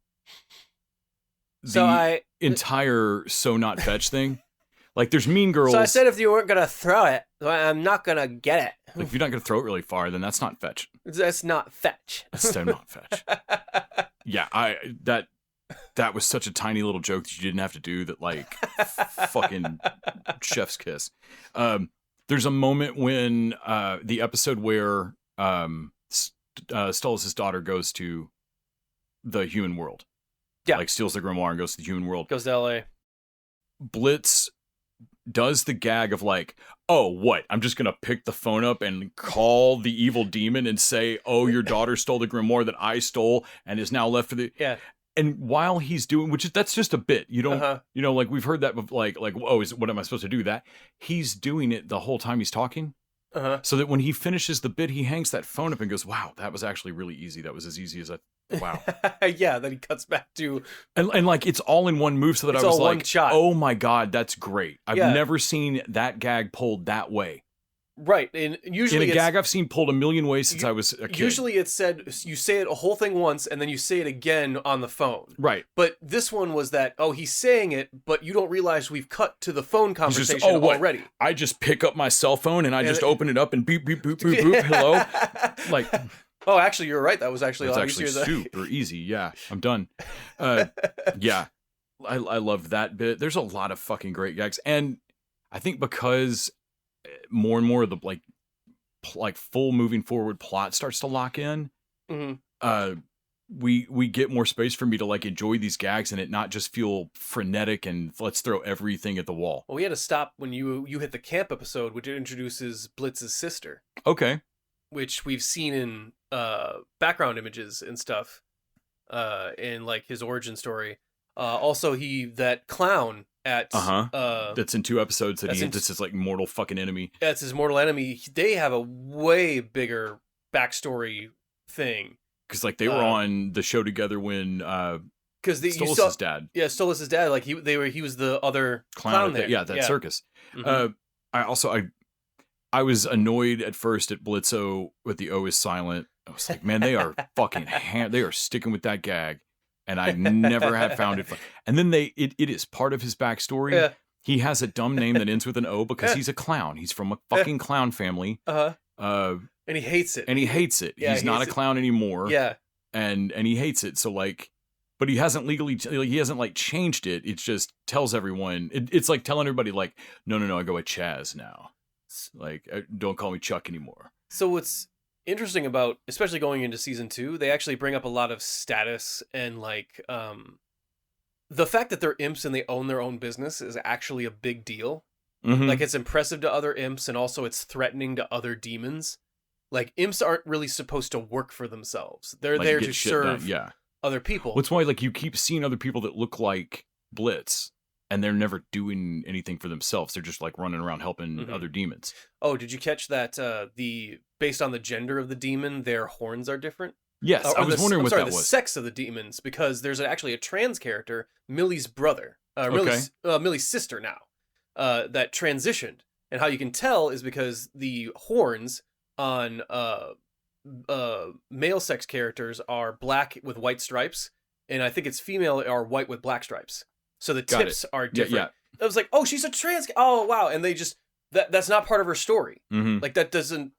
the entire so not fetch thing. Like there's Mean Girls. So I said if you weren't gonna throw it, I'm not gonna get it. Like if you're not gonna throw it really far, then that's not fetch. That's not fetch. That's so not fetch. Yeah, that was such a tiny little joke that you didn't have to do that, like fucking chef's kiss. There's a moment when the episode where Stolas' daughter goes to the human world. Yeah. Like steals the grimoire and goes to the human world. Goes to LA. Blitz does the gag of like, oh, what? I'm just going to pick the phone up and call the evil demon and say, oh, your daughter stole the grimoire that I stole and is now left for the... Yeah. And while he's doing, that's just a bit. You don't, like we've heard that like, oh, what am I supposed to do that? He's doing it the whole time he's talking. So that when he finishes the bit, he hangs that phone up and goes, wow, that was actually really easy. That was as easy as wow. Yeah, then he cuts back to... And like, it's all in one move so that I was like, oh my God, that's great. I've never seen that gag pulled that way. Right, and usually in a gag I've seen pulled a million ways since I was a kid. Usually it's said, you say it a whole thing once, and then you say it again on the phone. Right. But this one was that, oh, he's saying it, but you don't realize we've cut to the phone conversation already. I just pick up my cell phone and I just open it up and beep, beep, boop, boop, boop, hello. Like... Oh, actually, you're right. That was actually a lot easier. It's actually super easy. Yeah, I'm done. Yeah, I love that bit. There's a lot of fucking great gags. And I think because more and more of the like full moving forward plot starts to lock in, we get more space for me to like enjoy these gags and it not just feel frenetic and let's throw everything at the wall. Well, we had to stop when you hit the camp episode, which introduces Blitz's sister. Okay. Which we've seen in background images and stuff in like his origin story. Also, that clown at that's in 2 episodes that's his like mortal fucking enemy. That's his mortal enemy. They have a way bigger backstory thing because like they were on the show together when Stolas' dad. Yeah, Stolas' dad. Like he was the other clown there. Yeah, that circus. I was annoyed at first at Blitzo with the O is silent. I was like, man, they are fucking they are sticking with that gag. And I never have found it fun. And then it is part of his backstory. Yeah. He has a dumb name that ends with an O because he's a clown. He's from a fucking clown family. And he hates it. Yeah, he's not a clown anymore. Yeah. And he hates it. So like, but he hasn't he hasn't like changed it. It just tells everyone, it's like telling everybody like, no, I go with Chaz now. Like, don't call me Chuck anymore. So what's interesting about, especially going into season 2, they actually bring up a lot of status and like the fact that they're imps and they own their own business is actually a big deal. Like it's impressive to other imps and also it's threatening to other demons. Like imps aren't really supposed to work for themselves. They're like, there to serve other people. That's why like you keep seeing other people that look like Blitz. And they're never doing anything for themselves. They're just like running around helping other demons. Oh, did you catch that? Based on the gender of the demon, their horns are different. Yes, I was wondering what that was. The sex of the demons, because there's actually a trans character, Millie's brother, Millie's sister now, that transitioned, and how you can tell is because the horns on male sex characters are black with white stripes, and I think it's female are white with black stripes. So the tips are different. Yeah. I was like, oh, she's a trans. Oh, wow. And they just, that's not part of her story. Like that doesn't,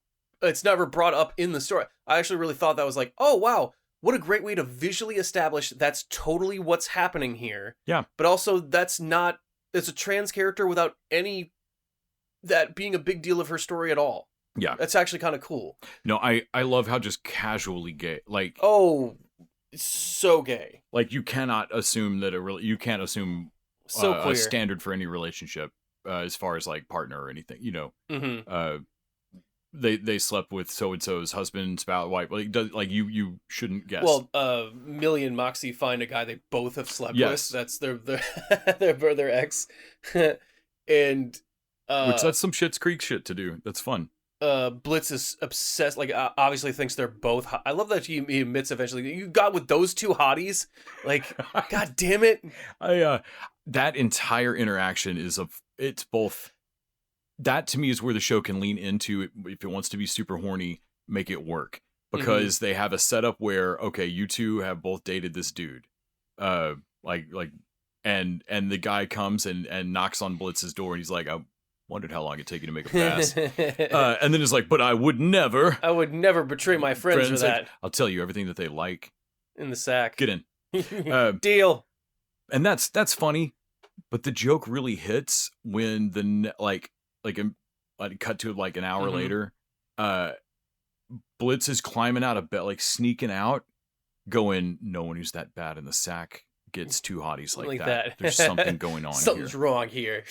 it's never brought up in the story. I actually really thought that was like, oh, wow. What a great way to visually establish that's totally what's happening here. Yeah. But also it's a trans character without that being a big deal of her story at all. Yeah. That's actually kind of cool. No, I love how just casually gay, like. Oh, so gay. Like you cannot assume that you can't assume a standard for any relationship as far as like partner or anything, you know. They slept with so and so's husband, spouse, wife. Like you shouldn't guess. Well, Millie and Moxie find a guy they both have slept with. That's their ex, and which that's some Schitt's Creek shit to do. That's fun. Blitz is obsessed, like obviously thinks they're both hot. I love that he admits eventually, you got with those two hotties, like god damn it. That entire interaction it's both, that to me is where the show can lean into it. If it wants to be super horny, make it work, because they have a setup where, okay, you two have both dated this dude, and the guy comes and knocks on Blitz's door, and he's like, I wondered how long it'd take you to make a pass. And then it's like, but I would never betray my friends for that. I'll tell you everything that they like In the sack. Get in. Deal. And that's funny, but the joke really hits when cut to like an hour later, Blitz is climbing out of bed, like sneaking out, going, no one who's that bad in the sack gets two hotties like that. There's something going on. Something's wrong here.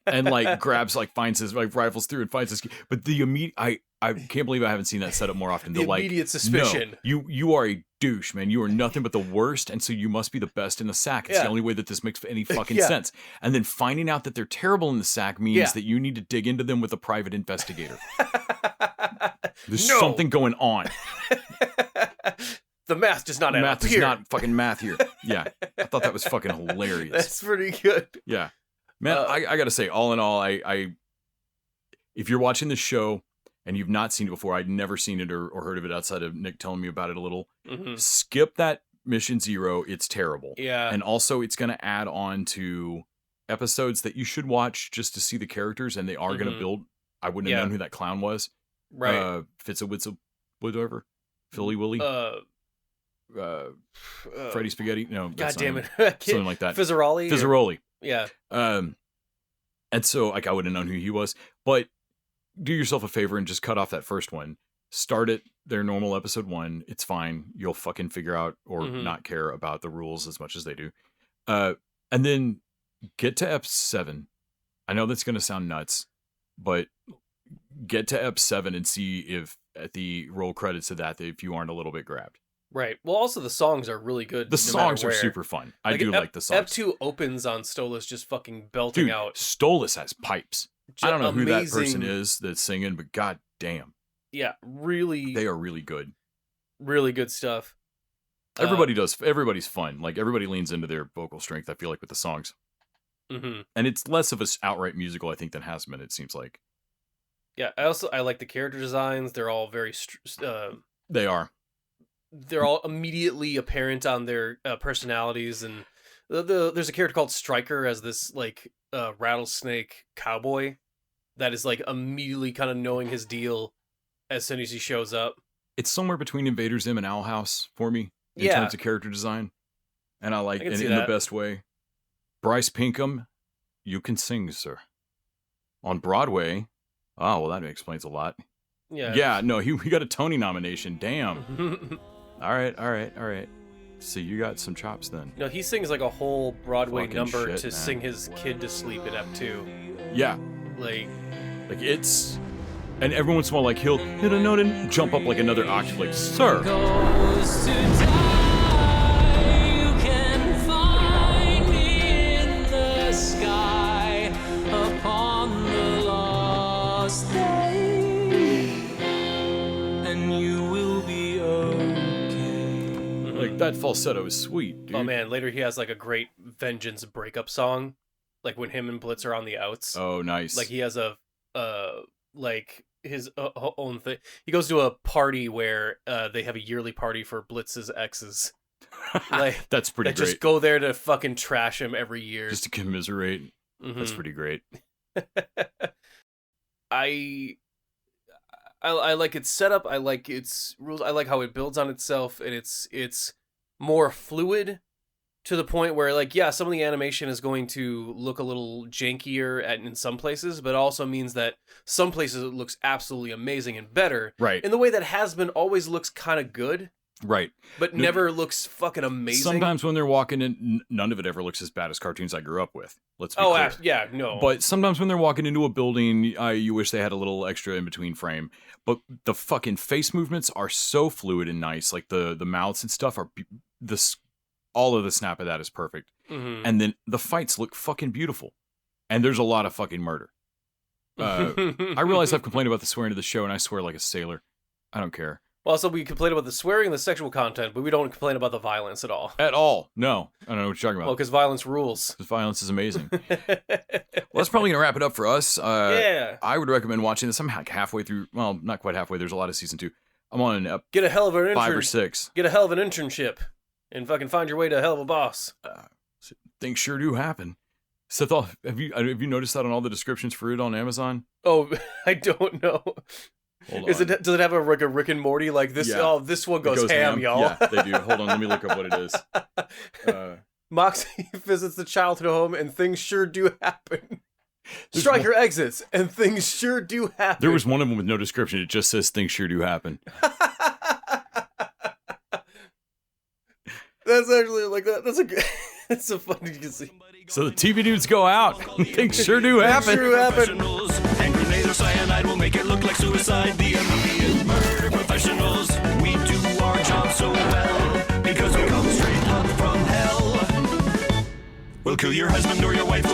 And like grabs, like finds his, like rifles through and finds his. But the immediate, I can't believe I haven't seen that set up more often. The immediate suspicion. No, you are a douche, man. You are nothing but the worst, and so you must be the best in the sack. It's the only way that this makes any fucking sense. And then finding out that they're terrible in the sack means that you need to dig into them with a private investigator. There's something going on. The math does not add up here. Math is not fucking math here. Yeah. I thought that was fucking hilarious. That's pretty good. Yeah. Man, I gotta say, all in all, I if you're watching this show and you've not seen it before, I'd never seen it or heard of it outside of Nick telling me about it a little, skip that Mission Zero. It's terrible. Yeah. And also, it's going to add on to episodes that you should watch just to see the characters, and they are going to build. I wouldn't have known who that clown was. Right. Fitza whatever. Philly Willy. Freddy Spaghetti. No. God damn it. Something like that. Fizzaroli. Yeah. And so, like, I wouldn't have known who he was. But do yourself a favor and just cut off that first one. Start at their normal episode 1. It's fine. You'll fucking figure out or not care about the rules as much as they do. And then get to Ep 7. I know that's going to sound nuts, but get to Ep 7 and see if at the roll credits of that, if you aren't a little bit grabbed. Right. Well, also the songs are really good. The songs are super fun. I do like the songs. Ep 2 opens on Stolas just fucking belting out. Stolas has pipes. I don't know who that person is that's singing, but god damn. Yeah, really. They are really good. Really good stuff. Everybody's fun. Like, everybody leans into their vocal strength, I feel like, with the songs. And it's less of a outright musical, I think, than has been, it seems like. Yeah, I like the character designs. They're all very... they are. They're all immediately apparent on their personalities, and there's a character called Stryker as this, like, rattlesnake cowboy that is, like, immediately kind of knowing his deal as soon as he shows up. It's somewhere between Invader Zim and Owl House for me in terms of character design, and I like in the best way. Bryce Pinkham, you can sing, sir. On Broadway, oh well, that explains a lot. Yeah. No, he got a Tony nomination. Damn. All right. See, you got some chops then. No, he sings like a whole Broadway number to sing his kid to sleep in Ep 2. Yeah. Like it's... And every once in a while, like, he'll hit a note and jump up like another octave, like, sir. Goes to die, you can find me in the sky upon the lost day, and you will be okay. Like, that falsetto is sweet, dude. Oh man, later he has like a great Vengeance breakup song, like when him and Blitz are on the outs. Oh, nice. Like he has a like his own thing. He goes to a party where they have a yearly party for Blitz's exes. Like that's pretty great. Just go there to fucking trash him every year, just to commiserate. That's pretty great. I like its setup. I like its rules. I like how it builds on itself, and it's more fluid to the point where, like, yeah, some of the animation is going to look a little jankier in some places, but it also means that some places it looks absolutely amazing and better. Right. In the way that Has-Been always looks kind of good. Right. But never looks fucking amazing. Sometimes when they're walking in, none of it ever looks as bad as cartoons I grew up with. Let's be clear. Yeah, no. But sometimes when they're walking into a building, you wish they had a little extra in between frame. But the fucking face movements are so fluid and nice. Like the mouths and stuff are all of the snap of that is perfect. And then the fights look fucking beautiful. And there's a lot of fucking murder. I realize I've complained about the swearing to the show, and I swear like a sailor. I don't care. Well, also, we complain about the swearing and the sexual content, but we don't complain about the violence at all. At all. No. I don't know what you're talking Well, about. because violence rules. Because violence is amazing. Well, that's probably going to wrap it up for us. Yeah. I would recommend watching this. I'm like halfway through. Well, not quite halfway. There's a lot of season 2. I'm on Get a hell of an 5 or 6. Get a hell of an internship and fucking find your way to a hell of a boss. Things sure do happen. Seth, have you noticed that on all the descriptions for it on Amazon? Oh, I don't know. Hold Does on. it have a Rick and Morty like this? Yeah. Oh, this one It goes ham, y'all. Yeah, they do. Hold on, let me look up what it is. Moxie visits the childhood home and things sure do happen. Stryker exits and things sure do happen. There was one of them with no description. It just says things sure do happen. That's actually like that. That's a good. That's so funny to see. So the TV dudes go out. Things sure do happen. Sure happen. And grenade or cyanide will make it look like suicide. The immediate murder professionals. We do our job so well because we come straight up from hell. We'll kill your husband or your wife.